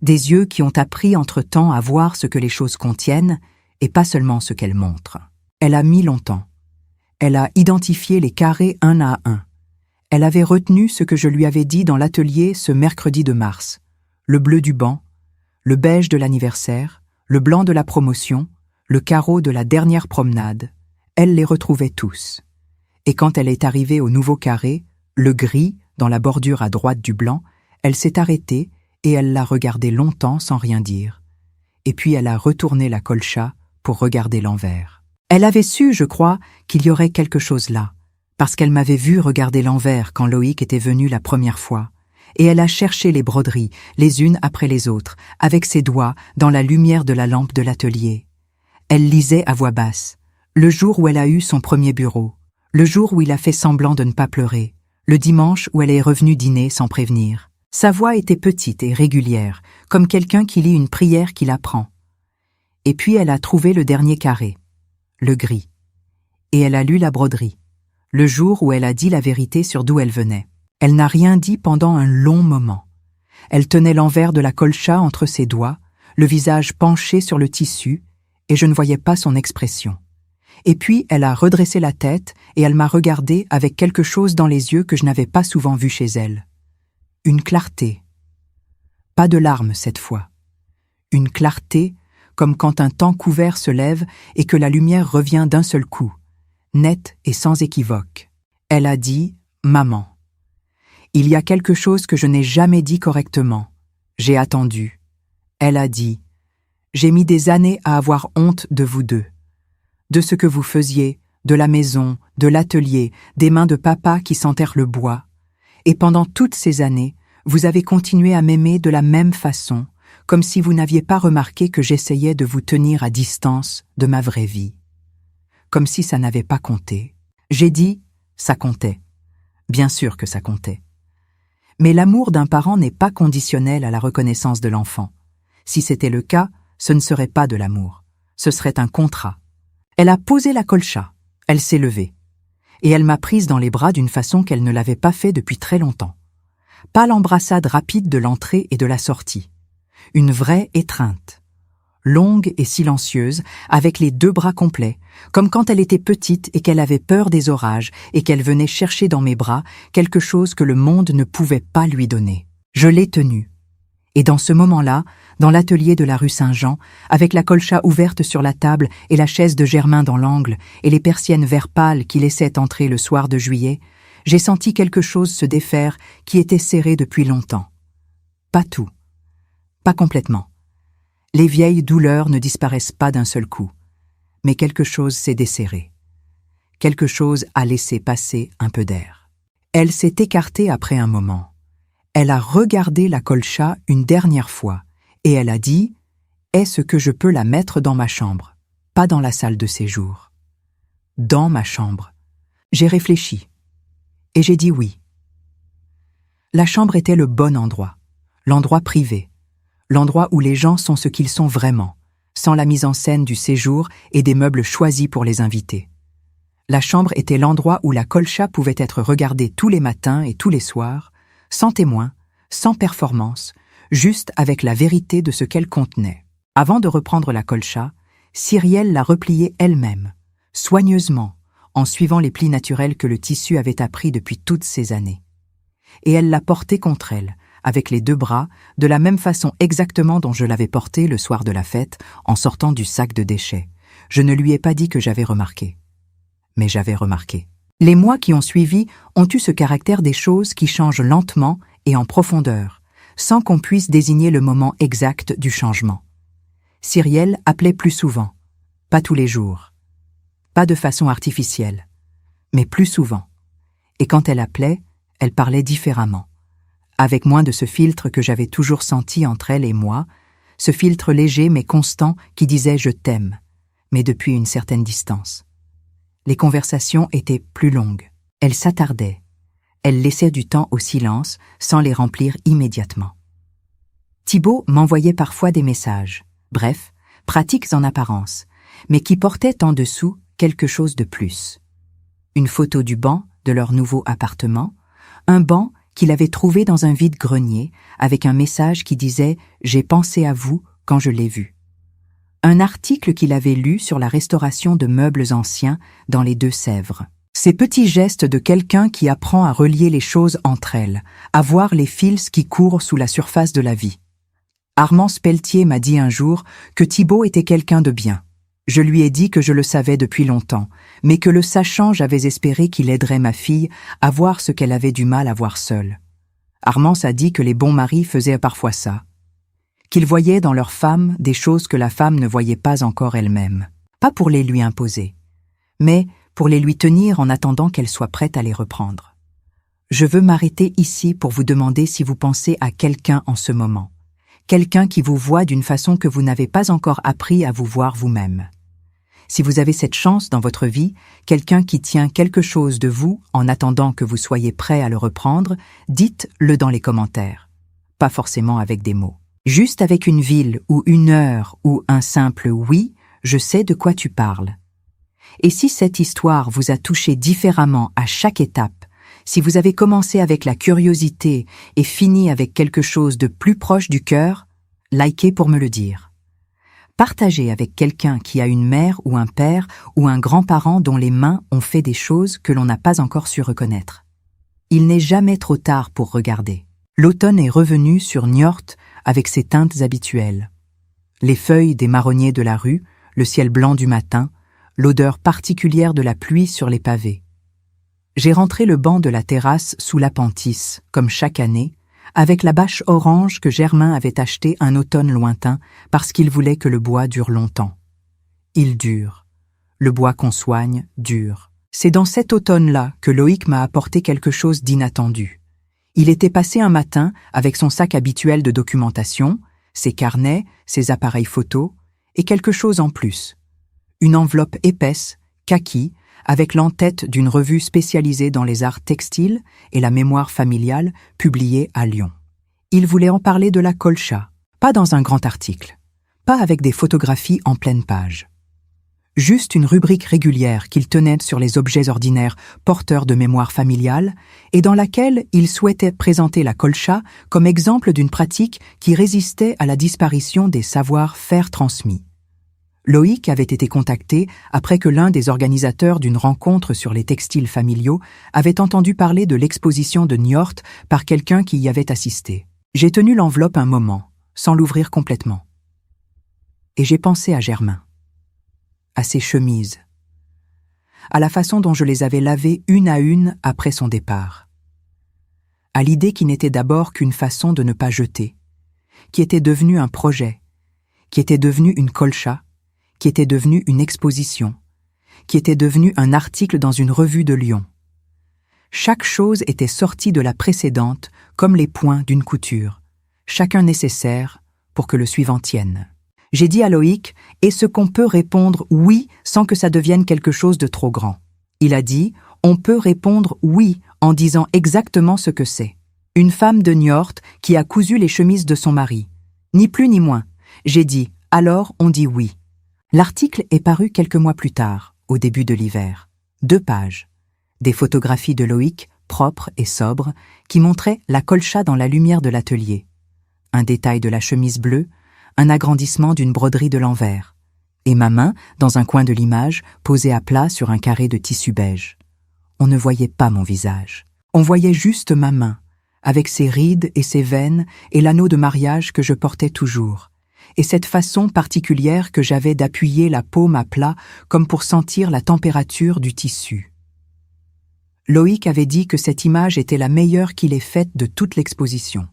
des yeux qui ont appris entre-temps à voir ce que les choses contiennent et pas seulement ce qu'elles montrent. Elle a mis longtemps. Elle a identifié les carrés un à un. Elle avait retenu ce que je lui avais dit dans l'atelier ce mercredi de mars. Le bleu du banc, le beige de l'anniversaire, le blanc de la promotion, le carreau de la dernière promenade. Elle les retrouvait tous. Et quand elle est arrivée au nouveau carré, le gris, dans la bordure à droite du blanc, elle s'est arrêtée et elle l'a regardé longtemps sans rien dire. Et puis elle a retourné la colcha pour regarder l'envers. Elle avait su, je crois, qu'il y aurait quelque chose là, parce qu'elle m'avait vu regarder l'envers quand Loïc était venu la première fois, et elle a cherché les broderies, les unes après les autres, avec ses doigts, dans la lumière de la lampe de l'atelier. Elle lisait à voix basse, le jour où elle a eu son premier bureau, le jour où il a fait semblant de ne pas pleurer, le dimanche où elle est revenue dîner sans prévenir. Sa voix était petite et régulière, comme quelqu'un qui lit une prière qu'il apprend. Et puis elle a trouvé le dernier carré, le gris. Et elle a lu la broderie, le jour où elle a dit la vérité sur d'où elle venait. Elle n'a rien dit pendant un long moment. Elle tenait l'envers de la colcha entre ses doigts, le visage penché sur le tissu, et je ne voyais pas son expression. Et puis elle a redressé la tête et elle m'a regardé avec quelque chose dans les yeux que je n'avais pas souvent vu chez elle. Une clarté. Pas de larmes cette fois. Une clarté comme quand un temps couvert se lève et que la lumière revient d'un seul coup, nette et sans équivoque. Elle a dit « Maman ». Il y a quelque chose que je n'ai jamais dit correctement. J'ai attendu. Elle a dit « J'ai mis des années à avoir honte de vous deux. De ce que vous faisiez, de la maison, de l'atelier, des mains de papa qui s'enterrent le bois. Et pendant toutes ces années, vous avez continué à m'aimer de la même façon, comme si vous n'aviez pas remarqué que j'essayais de vous tenir à distance de ma vraie vie. Comme si ça n'avait pas compté. J'ai dit, ça comptait. Bien sûr que ça comptait. Mais l'amour d'un parent n'est pas conditionnel à la reconnaissance de l'enfant. Si c'était le cas, ce ne serait pas de l'amour. Ce serait un contrat. Elle a posé la colcha. Elle s'est levée. Et elle m'a prise dans les bras d'une façon qu'elle ne l'avait pas fait depuis très longtemps. Pas l'embrassade rapide de l'entrée et de la sortie. Une vraie étreinte. Longue et silencieuse, avec les 2 bras complets, comme quand elle était petite et qu'elle avait peur des orages et qu'elle venait chercher dans mes bras quelque chose que le monde ne pouvait pas lui donner. Je l'ai tenue. Et dans ce moment-là, dans l'atelier de la rue Saint-Jean, avec la colcha ouverte sur la table et la chaise de Germain dans l'angle et les persiennes vert pâle qui laissaient entrer le soir de juillet, j'ai senti quelque chose se défaire qui était serré depuis longtemps. Pas tout. Pas complètement. Les vieilles douleurs ne disparaissent pas d'un seul coup. Mais quelque chose s'est desserré. Quelque chose a laissé passer un peu d'air. Elle s'est écartée après un moment. Elle a regardé la colcha une dernière fois et elle a dit « Est-ce que je peux la mettre dans ma chambre, pas dans la salle de séjour ?» Dans ma chambre. J'ai réfléchi et j'ai dit oui. La chambre était le bon endroit, l'endroit privé, l'endroit où les gens sont ce qu'ils sont vraiment, sans la mise en scène du séjour et des meubles choisis pour les invités. La chambre était l'endroit où la colcha pouvait être regardée tous les matins et tous les soirs, sans témoin, sans performance, juste avec la vérité de ce qu'elle contenait. Avant de reprendre la colcha, Cyrielle l'a repliée elle-même, soigneusement, en suivant les plis naturels que le tissu avait appris depuis toutes ces années. Et elle l'a portée contre elle, avec les deux bras, de la même façon exactement dont je l'avais portée le soir de la fête, en sortant du sac de déchets. Je ne lui ai pas dit que j'avais remarqué. Mais j'avais remarqué. Les mois qui ont suivi ont eu ce caractère des choses qui changent lentement et en profondeur, sans qu'on puisse désigner le moment exact du changement. Cyrielle appelait plus souvent, pas tous les jours, pas de façon artificielle, mais plus souvent. Et quand elle appelait, elle parlait différemment, avec moins de ce filtre que j'avais toujours senti entre elle et moi, ce filtre léger mais constant qui disait « je t'aime », mais depuis une certaine distance. Les conversations étaient plus longues. Elle s'attardait. Elle laissait du temps au silence sans les remplir immédiatement. Thibaut m'envoyait parfois des messages, bref, pratiques en apparence, mais qui portaient en dessous quelque chose de plus. Une photo du banc de leur nouveau appartement, un banc qu'il avait trouvé dans un vide-grenier avec un message qui disait « J'ai pensé à vous quand je l'ai vu ». Un article qu'il avait lu sur la restauration de meubles anciens dans les Deux-Sèvres. Ces petits gestes de quelqu'un qui apprend à relier les choses entre elles, à voir les fils qui courent sous la surface de la vie. Armand Speltier m'a dit un jour que Thibaut était quelqu'un de bien. Je lui ai dit que je le savais depuis longtemps, mais que le sachant, j'avais espéré qu'il aiderait ma fille à voir ce qu'elle avait du mal à voir seule. Armand s'a dit que les bons maris faisaient parfois ça. Qu'ils voyaient dans leur femme des choses que la femme ne voyait pas encore elle-même. Pas pour les lui imposer, mais pour les lui tenir en attendant qu'elle soit prête à les reprendre. Je veux m'arrêter ici pour vous demander si vous pensez à quelqu'un en ce moment. Quelqu'un qui vous voit d'une façon que vous n'avez pas encore appris à vous voir vous-même. Si vous avez cette chance dans votre vie, quelqu'un qui tient quelque chose de vous en attendant que vous soyez prêt à le reprendre, dites-le dans les commentaires. Pas forcément avec des mots. Juste avec une ville ou une heure ou un simple « oui », je sais de quoi tu parles. Et si cette histoire vous a touché différemment à chaque étape, si vous avez commencé avec la curiosité et fini avec quelque chose de plus proche du cœur, likez pour me le dire. Partagez avec quelqu'un qui a une mère ou un père ou un grand-parent dont les mains ont fait des choses que l'on n'a pas encore su reconnaître. Il n'est jamais trop tard pour regarder. L'automne est revenu sur Niort avec ses teintes habituelles. Les feuilles des marronniers de la rue, le ciel blanc du matin, l'odeur particulière de la pluie sur les pavés. J'ai rentré le banc de la terrasse sous l'appentis, comme chaque année, avec la bâche orange que Germain avait achetée un automne lointain parce qu'il voulait que le bois dure longtemps. Il dure. Le bois qu'on soigne dure. C'est dans cet automne-là que Loïc m'a apporté quelque chose d'inattendu. Il était passé un matin avec son sac habituel de documentation, ses carnets, ses appareils photos, et quelque chose en plus. Une enveloppe épaisse, kaki, avec l'en-tête d'une revue spécialisée dans les arts textiles et la mémoire familiale, publiée à Lyon. Il voulait en parler de la colcha, pas dans un grand article, pas avec des photographies en pleine page. Juste une rubrique régulière qu'il tenait sur les objets ordinaires porteurs de mémoire familiale et dans laquelle il souhaitait présenter la colcha comme exemple d'une pratique qui résistait à la disparition des savoir-faire transmis. Loïc avait été contacté après que l'un des organisateurs d'une rencontre sur les textiles familiaux avait entendu parler de l'exposition de Niort par quelqu'un qui y avait assisté. J'ai tenu l'enveloppe un moment, sans l'ouvrir complètement. Et j'ai pensé à Germain, à ses chemises, à la façon dont je les avais lavées une à une après son départ, à l'idée qui n'était d'abord qu'une façon de ne pas jeter, qui était devenue un projet, qui était devenue une colcha, qui était devenue une exposition, qui était devenue un article dans une revue de Lyon. Chaque chose était sortie de la précédente comme les points d'une couture, chacun nécessaire pour que le suivant tienne. J'ai dit à Loïc, est-ce qu'on peut répondre oui sans que ça devienne quelque chose de trop grand? Il a dit, on peut répondre oui en disant exactement ce que c'est. Une femme de Niort qui a cousu les chemises de son mari. Ni plus ni moins. J'ai dit, alors on dit oui. L'article est paru quelques mois plus tard, au début de l'hiver. 2 pages. Des photographies de Loïc, propres et sobres, qui montraient la colcha dans la lumière de l'atelier. Un détail de la chemise bleue, un agrandissement d'une broderie de l'envers, et ma main, dans un coin de l'image, posée à plat sur un carré de tissu beige. On ne voyait pas mon visage. On voyait juste ma main, avec ses rides et ses veines et l'anneau de mariage que je portais toujours, et cette façon particulière que j'avais d'appuyer la paume à plat comme pour sentir la température du tissu. Loïc avait dit que cette image était la meilleure qu'il ait faite de toute l'exposition.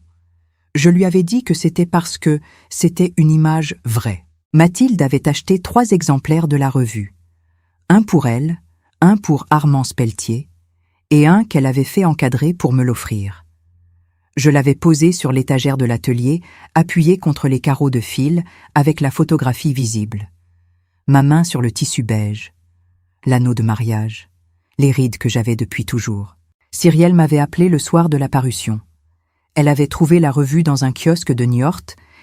Je lui avais dit que c'était parce que c'était une image vraie. Mathilde avait acheté 3 exemplaires de la revue. Un pour elle, un pour Armand Speltier, et un qu'elle avait fait encadrer pour me l'offrir. Je l'avais posé sur l'étagère de l'atelier, appuyé contre les carreaux de fil, avec la photographie visible. Ma main sur le tissu beige, l'anneau de mariage, les rides que j'avais depuis toujours. Cyrielle m'avait appelé le soir de la parution. Elle avait trouvé la revue dans un kiosque de Niort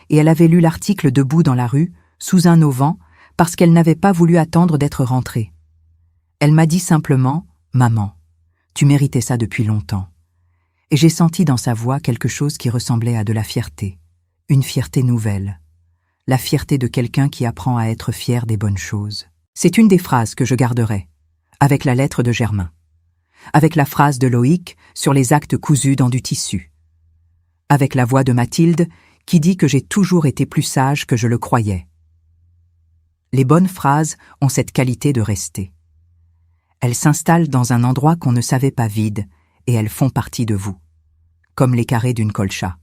et elle avait lu l'article debout dans la rue, sous un auvent, parce qu'elle n'avait pas voulu attendre d'être rentrée. Elle m'a dit simplement « Maman, tu méritais ça depuis longtemps ». Et j'ai senti dans sa voix quelque chose qui ressemblait à de la fierté, une fierté nouvelle, la fierté de quelqu'un qui apprend à être fier des bonnes choses. C'est une des phrases que je garderai, avec la lettre de Germain, avec la phrase de Loïc sur les actes cousus dans du tissu, avec la voix de Mathilde qui dit que j'ai toujours été plus sage que je le croyais. Les bonnes phrases ont cette qualité de rester. Elles s'installent dans un endroit qu'on ne savait pas vide et elles font partie de vous, comme les carrés d'une colcha.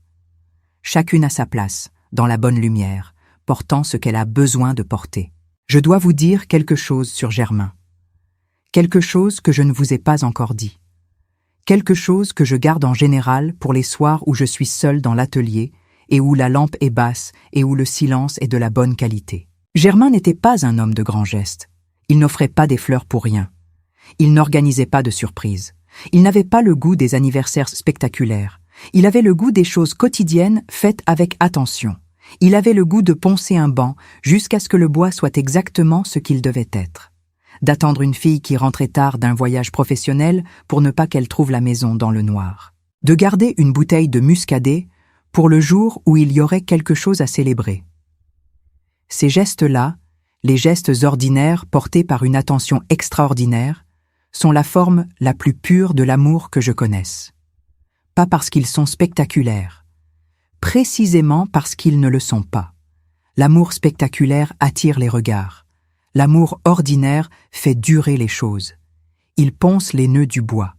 Chacune à sa place, dans la bonne lumière, portant ce qu'elle a besoin de porter. Je dois vous dire quelque chose sur Germain. Quelque chose que je ne vous ai pas encore dit. Quelque chose que je garde en général pour les soirs où je suis seul dans l'atelier et où la lampe est basse et où le silence est de la bonne qualité. Germain n'était pas un homme de grands gestes. Il n'offrait pas des fleurs pour rien. Il n'organisait pas de surprises. Il n'avait pas le goût des anniversaires spectaculaires. Il avait le goût des choses quotidiennes faites avec attention. Il avait le goût de poncer un banc jusqu'à ce que le bois soit exactement ce qu'il devait être. D'attendre une fille qui rentrait tard d'un voyage professionnel pour ne pas qu'elle trouve la maison dans le noir. De garder une bouteille de muscadet pour le jour où il y aurait quelque chose à célébrer. Ces gestes-là, les gestes ordinaires portés par une attention extraordinaire, sont la forme la plus pure de l'amour que je connaisse. Pas parce qu'ils sont spectaculaires, précisément parce qu'ils ne le sont pas. L'amour spectaculaire attire les regards. L'amour ordinaire fait durer les choses. Il ponce les nœuds du bois.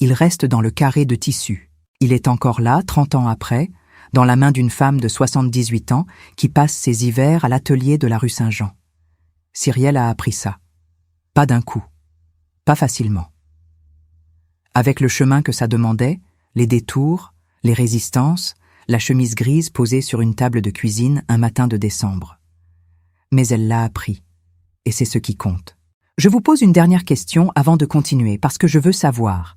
Il reste dans le carré de tissu. Il est encore là, 30 ans après, dans la main d'une femme de 78 ans qui passe ses hivers à l'atelier de la rue Saint-Jean. Cyrielle a appris ça. Pas d'un coup. Pas facilement. Avec le chemin que ça demandait, les détours, les résistances, la chemise grise posée sur une table de cuisine un matin de décembre. Mais elle l'a appris. Et c'est ce qui compte. Je vous pose une dernière question avant de continuer, parce que je veux savoir.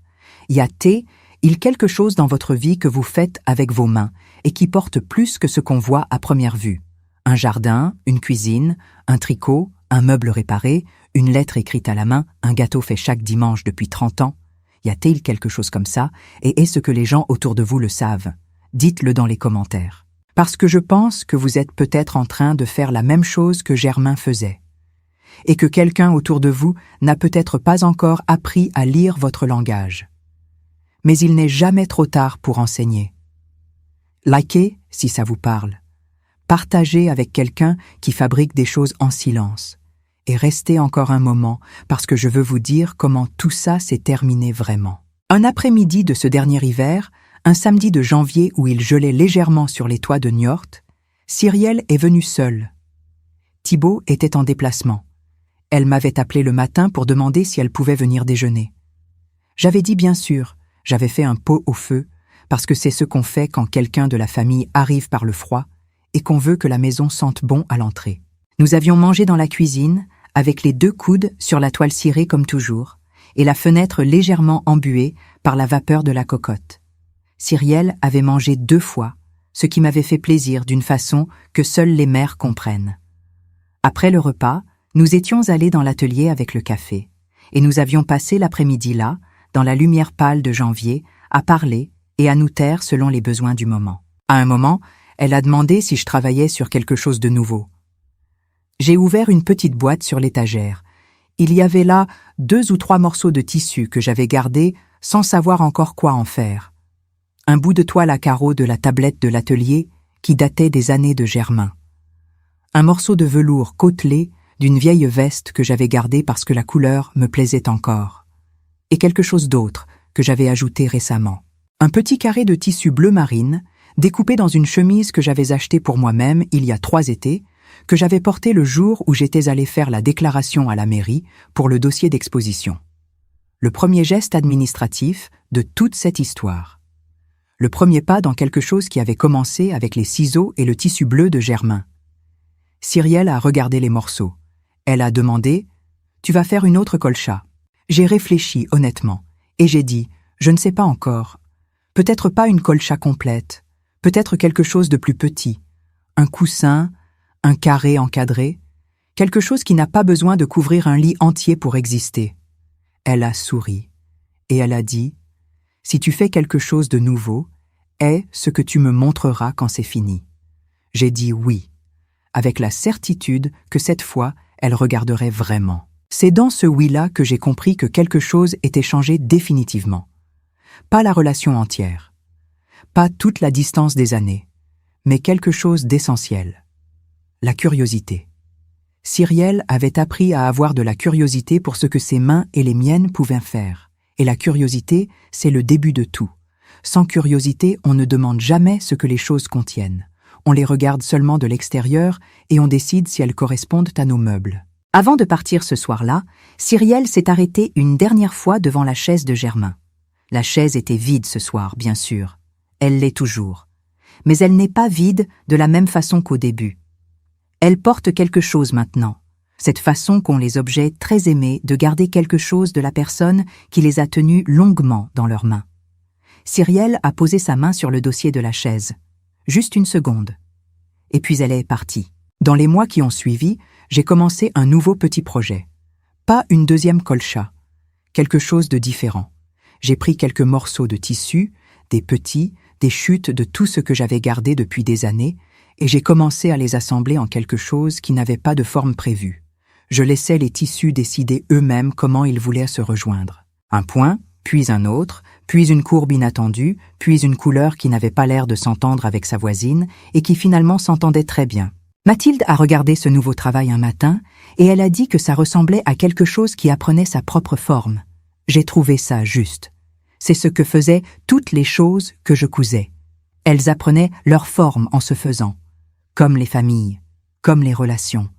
Y a-t-il quelque chose dans votre vie que vous faites avec vos mains et qui porte plus que ce qu'on voit à première vue? Un jardin, une cuisine, un tricot, un meuble réparé, une lettre écrite à la main, un gâteau fait chaque dimanche depuis 30 ans? Y a-t-il quelque chose comme ça? Et est-ce que les gens autour de vous le savent? Dites-le dans les commentaires. Parce que je pense que vous êtes peut-être en train de faire la même chose que Germain faisait. Et que quelqu'un autour de vous n'a peut-être pas encore appris à lire votre langage. Mais il n'est jamais trop tard pour enseigner. Likez si ça vous parle. Partagez avec quelqu'un qui fabrique des choses en silence. Et restez encore un moment parce que je veux vous dire comment tout ça s'est terminé vraiment. Un après-midi de ce dernier hiver, un samedi de janvier où il gelait légèrement sur les toits de Niort, Cyrielle est venue seule. Thibaut était en déplacement. Elle m'avait appelé le matin pour demander si elle pouvait venir déjeuner. J'avais dit bien sûr, j'avais fait un pot au feu, parce que c'est ce qu'on fait quand quelqu'un de la famille arrive par le froid et qu'on veut que la maison sente bon à l'entrée. Nous avions mangé dans la cuisine, avec les 2 coudes sur la toile cirée comme toujours, et la fenêtre légèrement embuée par la vapeur de la cocotte. Cyrielle avait mangé 2 fois, ce qui m'avait fait plaisir d'une façon que seules les mères comprennent. Après le repas, nous étions allés dans l'atelier avec le café, et nous avions passé l'après-midi là, dans la lumière pâle de janvier, à parler et à nous taire selon les besoins du moment. À un moment, elle a demandé si je travaillais sur quelque chose de nouveau. J'ai ouvert une petite boîte sur l'étagère. Il y avait là 2 ou 3 morceaux de tissu que j'avais gardés sans savoir encore quoi en faire. Un bout de toile à carreaux de la tablette de l'atelier qui datait des années de Germain. Un morceau de velours côtelé d'une vieille veste que j'avais gardée parce que la couleur me plaisait encore. Et quelque chose d'autre que j'avais ajouté récemment. Un petit carré de tissu bleu marine, découpé dans une chemise que j'avais achetée pour moi-même il y a 3 étés, que j'avais porté le jour où j'étais allé faire la déclaration à la mairie pour le dossier d'exposition. Le premier geste administratif de toute cette histoire. Le premier pas dans quelque chose qui avait commencé avec les ciseaux et le tissu bleu de Germain. Cyrielle a regardé les morceaux. Elle a demandé « Tu vas faire une autre colcha ?» J'ai réfléchi honnêtement et j'ai dit « Je ne sais pas encore. Peut-être pas une colcha complète, peut-être quelque chose de plus petit, un coussin, un carré encadré, quelque chose qui n'a pas besoin de couvrir un lit entier pour exister. » Elle a souri et elle a dit « Si tu fais quelque chose de nouveau, est ce que tu me montreras quand c'est fini. » J'ai dit oui, avec la certitude que cette fois, elle regarderait vraiment. C'est dans ce oui-là que j'ai compris que quelque chose était changé définitivement. Pas la relation entière, pas toute la distance des années, mais quelque chose d'essentiel. La curiosité. Cyrielle avait appris à avoir de la curiosité pour ce que ses mains et les miennes pouvaient faire. Et la curiosité, c'est le début de tout. Sans curiosité, on ne demande jamais ce que les choses contiennent. On les regarde seulement de l'extérieur et on décide si elles correspondent à nos meubles. Avant de partir ce soir-là, Cyrielle s'est arrêtée une dernière fois devant la chaise de Germain. La chaise était vide ce soir, bien sûr. Elle l'est toujours. Mais elle n'est pas vide de la même façon qu'au début. Elle porte quelque chose maintenant. Cette façon qu'ont les objets très aimés de garder quelque chose de la personne qui les a tenus longuement dans leurs mains. Cyrielle a posé sa main sur le dossier de la chaise. Juste une seconde. Et puis elle est partie. Dans les mois qui ont suivi, j'ai commencé un nouveau petit projet. Pas une deuxième colcha. Quelque chose de différent. J'ai pris quelques morceaux de tissu, des petits, des chutes de tout ce que j'avais gardé depuis des années, et j'ai commencé à les assembler en quelque chose qui n'avait pas de forme prévue. Je laissais les tissus décider eux-mêmes comment ils voulaient se rejoindre. Un point, puis un autre, puis une courbe inattendue, puis une couleur qui n'avait pas l'air de s'entendre avec sa voisine et qui finalement s'entendait très bien. Mathilde a regardé ce nouveau travail un matin et elle a dit que ça ressemblait à quelque chose qui apprenait sa propre forme. J'ai trouvé ça juste. C'est ce que faisaient toutes les choses que je cousais. Elles apprenaient leur forme en se faisant. Comme les familles, comme les relations,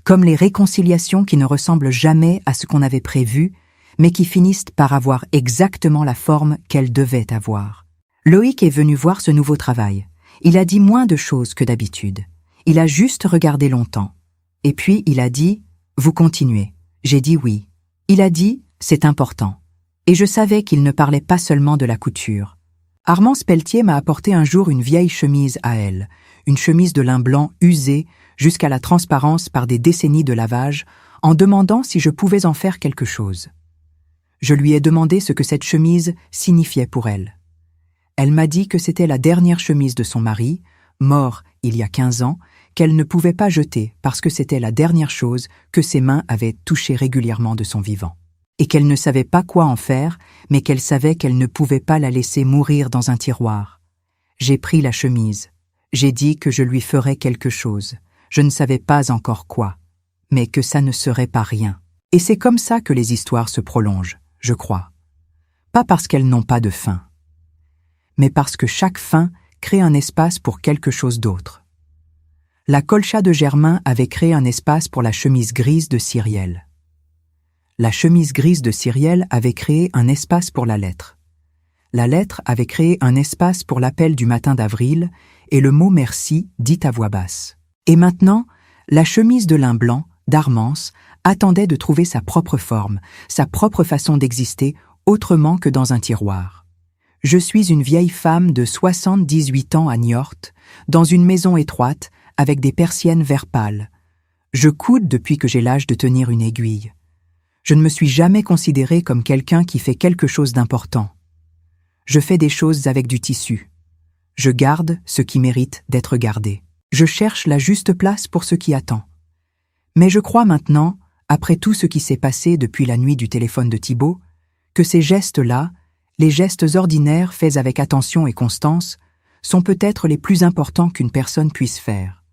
comme les réconciliations qui ne ressemblent jamais à ce qu'on avait prévu, mais qui finissent par avoir exactement la forme qu'elles devaient avoir. Loïc est venu voir ce nouveau travail. Il a dit moins de choses que d'habitude. Il a juste regardé longtemps. Et puis il a dit « Vous continuez ». J'ai dit oui. Il a dit « C'est important ». Et je savais qu'il ne parlait pas seulement de la couture. Armand Speltier m'a apporté un jour une vieille chemise à elle, une chemise de lin blanc usée jusqu'à la transparence par des décennies de lavage, en demandant si je pouvais en faire quelque chose. Je lui ai demandé ce que cette chemise signifiait pour elle. Elle m'a dit que c'était la dernière chemise de son mari, mort il y a 15 ans, qu'elle ne pouvait pas jeter parce que c'était la dernière chose que ses mains avaient touchée régulièrement de son vivant. Et qu'elle ne savait pas quoi en faire, mais qu'elle savait qu'elle ne pouvait pas la laisser mourir dans un tiroir. J'ai pris la chemise. J'ai dit que je lui ferais quelque chose. Je ne savais pas encore quoi, mais que ça ne serait pas rien. Et c'est comme ça que les histoires se prolongent, je crois. Pas parce qu'elles n'ont pas de fin, mais parce que chaque fin crée un espace pour quelque chose d'autre. La colcha de Germain avait créé un espace pour la chemise grise de Cyrielle. La chemise grise de Cyrielle avait créé un espace pour la lettre. La lettre avait créé un espace pour l'appel du matin d'avril et le mot merci dit à voix basse. Et maintenant, la chemise de lin blanc, d'Armance, attendait de trouver sa propre forme, sa propre façon d'exister autrement que dans un tiroir. Je suis une vieille femme de 78 ans à Niort, dans une maison étroite, avec des persiennes vert pâle. Je coude depuis que j'ai l'âge de tenir une aiguille. Je ne me suis jamais considérée comme quelqu'un qui fait quelque chose d'important. Je fais des choses avec du tissu. Je garde ce qui mérite d'être gardé. Je cherche la juste place pour ce qui attend. Mais je crois maintenant, après tout ce qui s'est passé depuis la nuit du téléphone de Thibaut, que ces gestes-là, les gestes ordinaires faits avec attention et constance, sont peut-être les plus importants qu'une personne puisse faire.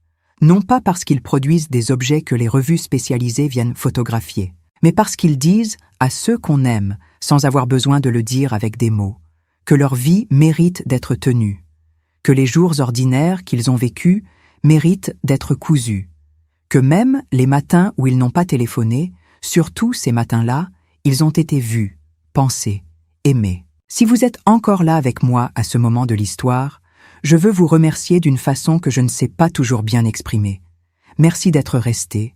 Non pas parce qu'ils produisent des objets que les revues spécialisées viennent photographier, mais parce qu'ils disent à ceux qu'on aime, sans avoir besoin de le dire avec des mots, que leur vie mérite d'être tenue, que les jours ordinaires qu'ils ont vécus méritent d'être cousus, que même les matins où ils n'ont pas téléphoné, surtout ces matins-là, ils ont été vus, pensés, aimés. Si vous êtes encore là avec moi à ce moment de l'histoire, je veux vous remercier d'une façon que je ne sais pas toujours bien exprimer. Merci d'être resté.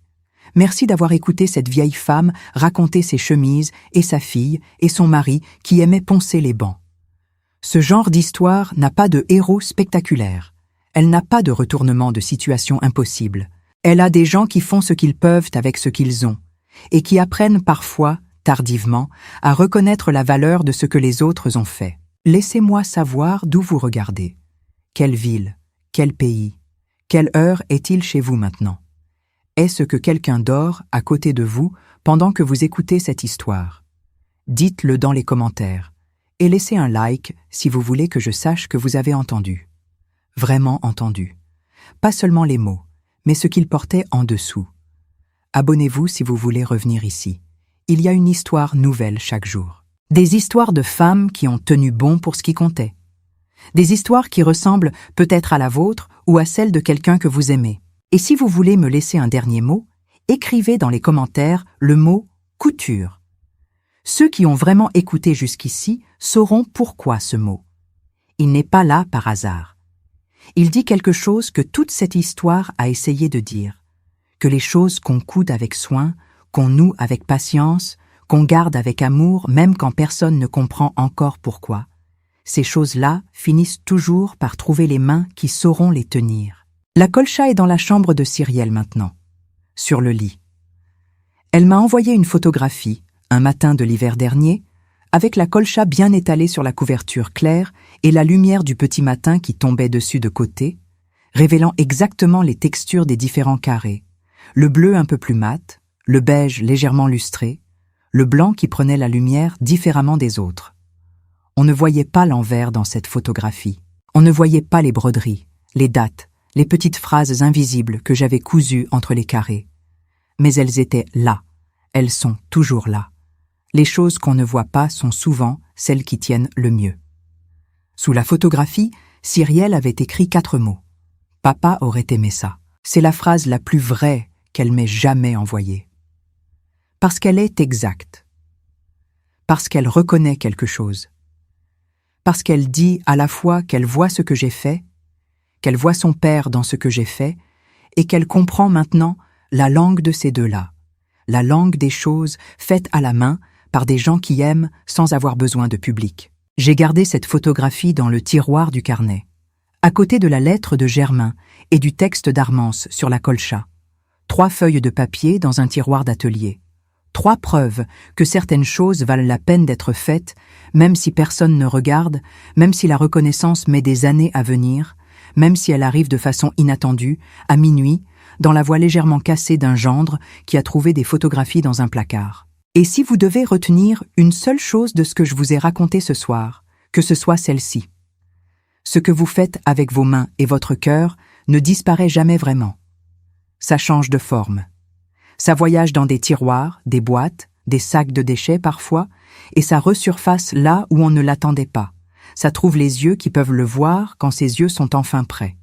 Merci d'avoir écouté cette vieille femme raconter ses chemises et sa fille et son mari qui aimaient poncer les bancs. Ce genre d'histoire n'a pas de héros spectaculaire. Elle n'a pas de retournement de situation impossible. Elle a des gens qui font ce qu'ils peuvent avec ce qu'ils ont et qui apprennent parfois, tardivement, à reconnaître la valeur de ce que les autres ont fait. Laissez-moi savoir d'où vous regardez. Quelle ville? Quel pays? Quelle heure est-il chez vous maintenant? Est-ce que quelqu'un dort à côté de vous pendant que vous écoutez cette histoire? Dites-le dans les commentaires et laissez un like si vous voulez que je sache que vous avez entendu. Vraiment entendu. Pas seulement les mots, mais ce qu'ils portaient en dessous. Abonnez-vous si vous voulez revenir ici. Il y a une histoire nouvelle chaque jour. Des histoires de femmes qui ont tenu bon pour ce qui comptait. Des histoires qui ressemblent peut-être à la vôtre ou à celle de quelqu'un que vous aimez. Et si vous voulez me laisser un dernier mot, écrivez dans les commentaires le mot « couture ». Ceux qui ont vraiment écouté jusqu'ici sauront pourquoi ce mot. Il n'est pas là par hasard. Il dit quelque chose que toute cette histoire a essayé de dire, que les choses qu'on coude avec soin, qu'on noue avec patience, qu'on garde avec amour même quand personne ne comprend encore pourquoi, ces choses-là finissent toujours par trouver les mains qui sauront les tenir. La colcha est dans la chambre de Cyrielle maintenant, sur le lit. Elle m'a envoyé une photographie, un matin de l'hiver dernier, avec la colcha bien étalée sur la couverture claire et la lumière du petit matin qui tombait dessus de côté, révélant exactement les textures des différents carrés, le bleu un peu plus mat, le beige légèrement lustré, le blanc qui prenait la lumière différemment des autres. On ne voyait pas l'envers dans cette photographie. On ne voyait pas les broderies, les dates, les petites phrases invisibles que j'avais cousues entre les carrés. Mais elles étaient là. Elles sont toujours là. Les choses qu'on ne voit pas sont souvent celles qui tiennent le mieux. Sous la photographie, Cyrielle avait écrit 4 mots. Papa aurait aimé ça. C'est la phrase la plus vraie qu'elle m'ait jamais envoyée. Parce qu'elle est exacte. Parce qu'elle reconnaît quelque chose. Parce qu'elle dit à la fois qu'elle voit ce que j'ai fait, qu'elle voit son père dans ce que j'ai fait, et qu'elle comprend maintenant la langue de ces deux-là, la langue des choses faites à la main par des gens qui aiment sans avoir besoin de public. J'ai gardé cette photographie dans le tiroir du carnet, à côté de la lettre de Germain et du texte d'Armance sur la colcha. 3 feuilles de papier dans un tiroir d'atelier. 3 preuves que certaines choses valent la peine d'être faites, même si personne ne regarde, même si la reconnaissance met des années à venir, même si elle arrive de façon inattendue, à minuit, dans la voix légèrement cassée d'un gendre qui a trouvé des photographies dans un placard. Et si vous devez retenir une seule chose de ce que je vous ai raconté ce soir, que ce soit celle-ci. Ce que vous faites avec vos mains et votre cœur ne disparaît jamais vraiment. Ça change de forme. Ça voyage dans des tiroirs, des boîtes, des sacs de déchets parfois, et ça resurface là où on ne l'attendait pas. Ça trouve les yeux qui peuvent le voir quand ses yeux sont enfin prêts.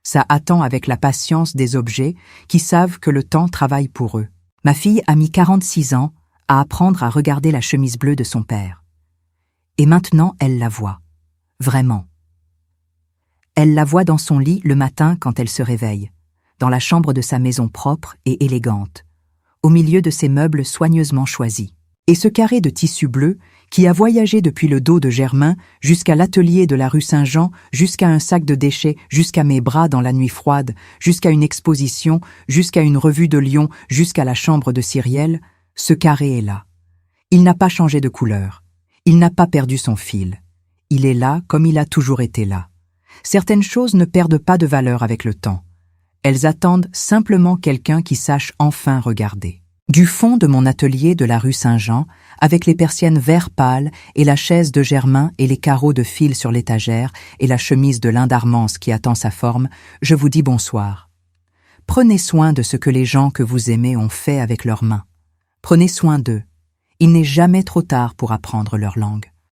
Ça attend avec la patience des objets qui savent que le temps travaille pour eux. Ma fille a mis 46 ans à apprendre à regarder la chemise bleue de son père. Et maintenant, elle la voit. Vraiment. Elle la voit dans son lit le matin quand elle se réveille, dans la chambre de sa maison propre et élégante, au milieu de ses meubles soigneusement choisis. Et ce carré de tissu bleu qui a voyagé depuis le dos de Germain jusqu'à l'atelier de la rue Saint-Jean, jusqu'à un sac de déchets, jusqu'à mes bras dans la nuit froide, jusqu'à une exposition, jusqu'à une revue de Lyon, jusqu'à la chambre de Cyrielle, ce carré est là. Il n'a pas changé de couleur. Il n'a pas perdu son fil. Il est là comme il a toujours été là. Certaines choses ne perdent pas de valeur avec le temps. Elles attendent simplement quelqu'un qui sache enfin regarder. Du fond de mon atelier de la rue Saint-Jean, avec les persiennes vert pâle et la chaise de Germain et les carreaux de fil sur l'étagère et la chemise de lin d'Armance qui attend sa forme, je vous dis bonsoir. Prenez soin de ce que les gens que vous aimez ont fait avec leurs mains. Prenez soin d'eux. Il n'est jamais trop tard pour apprendre leur langue.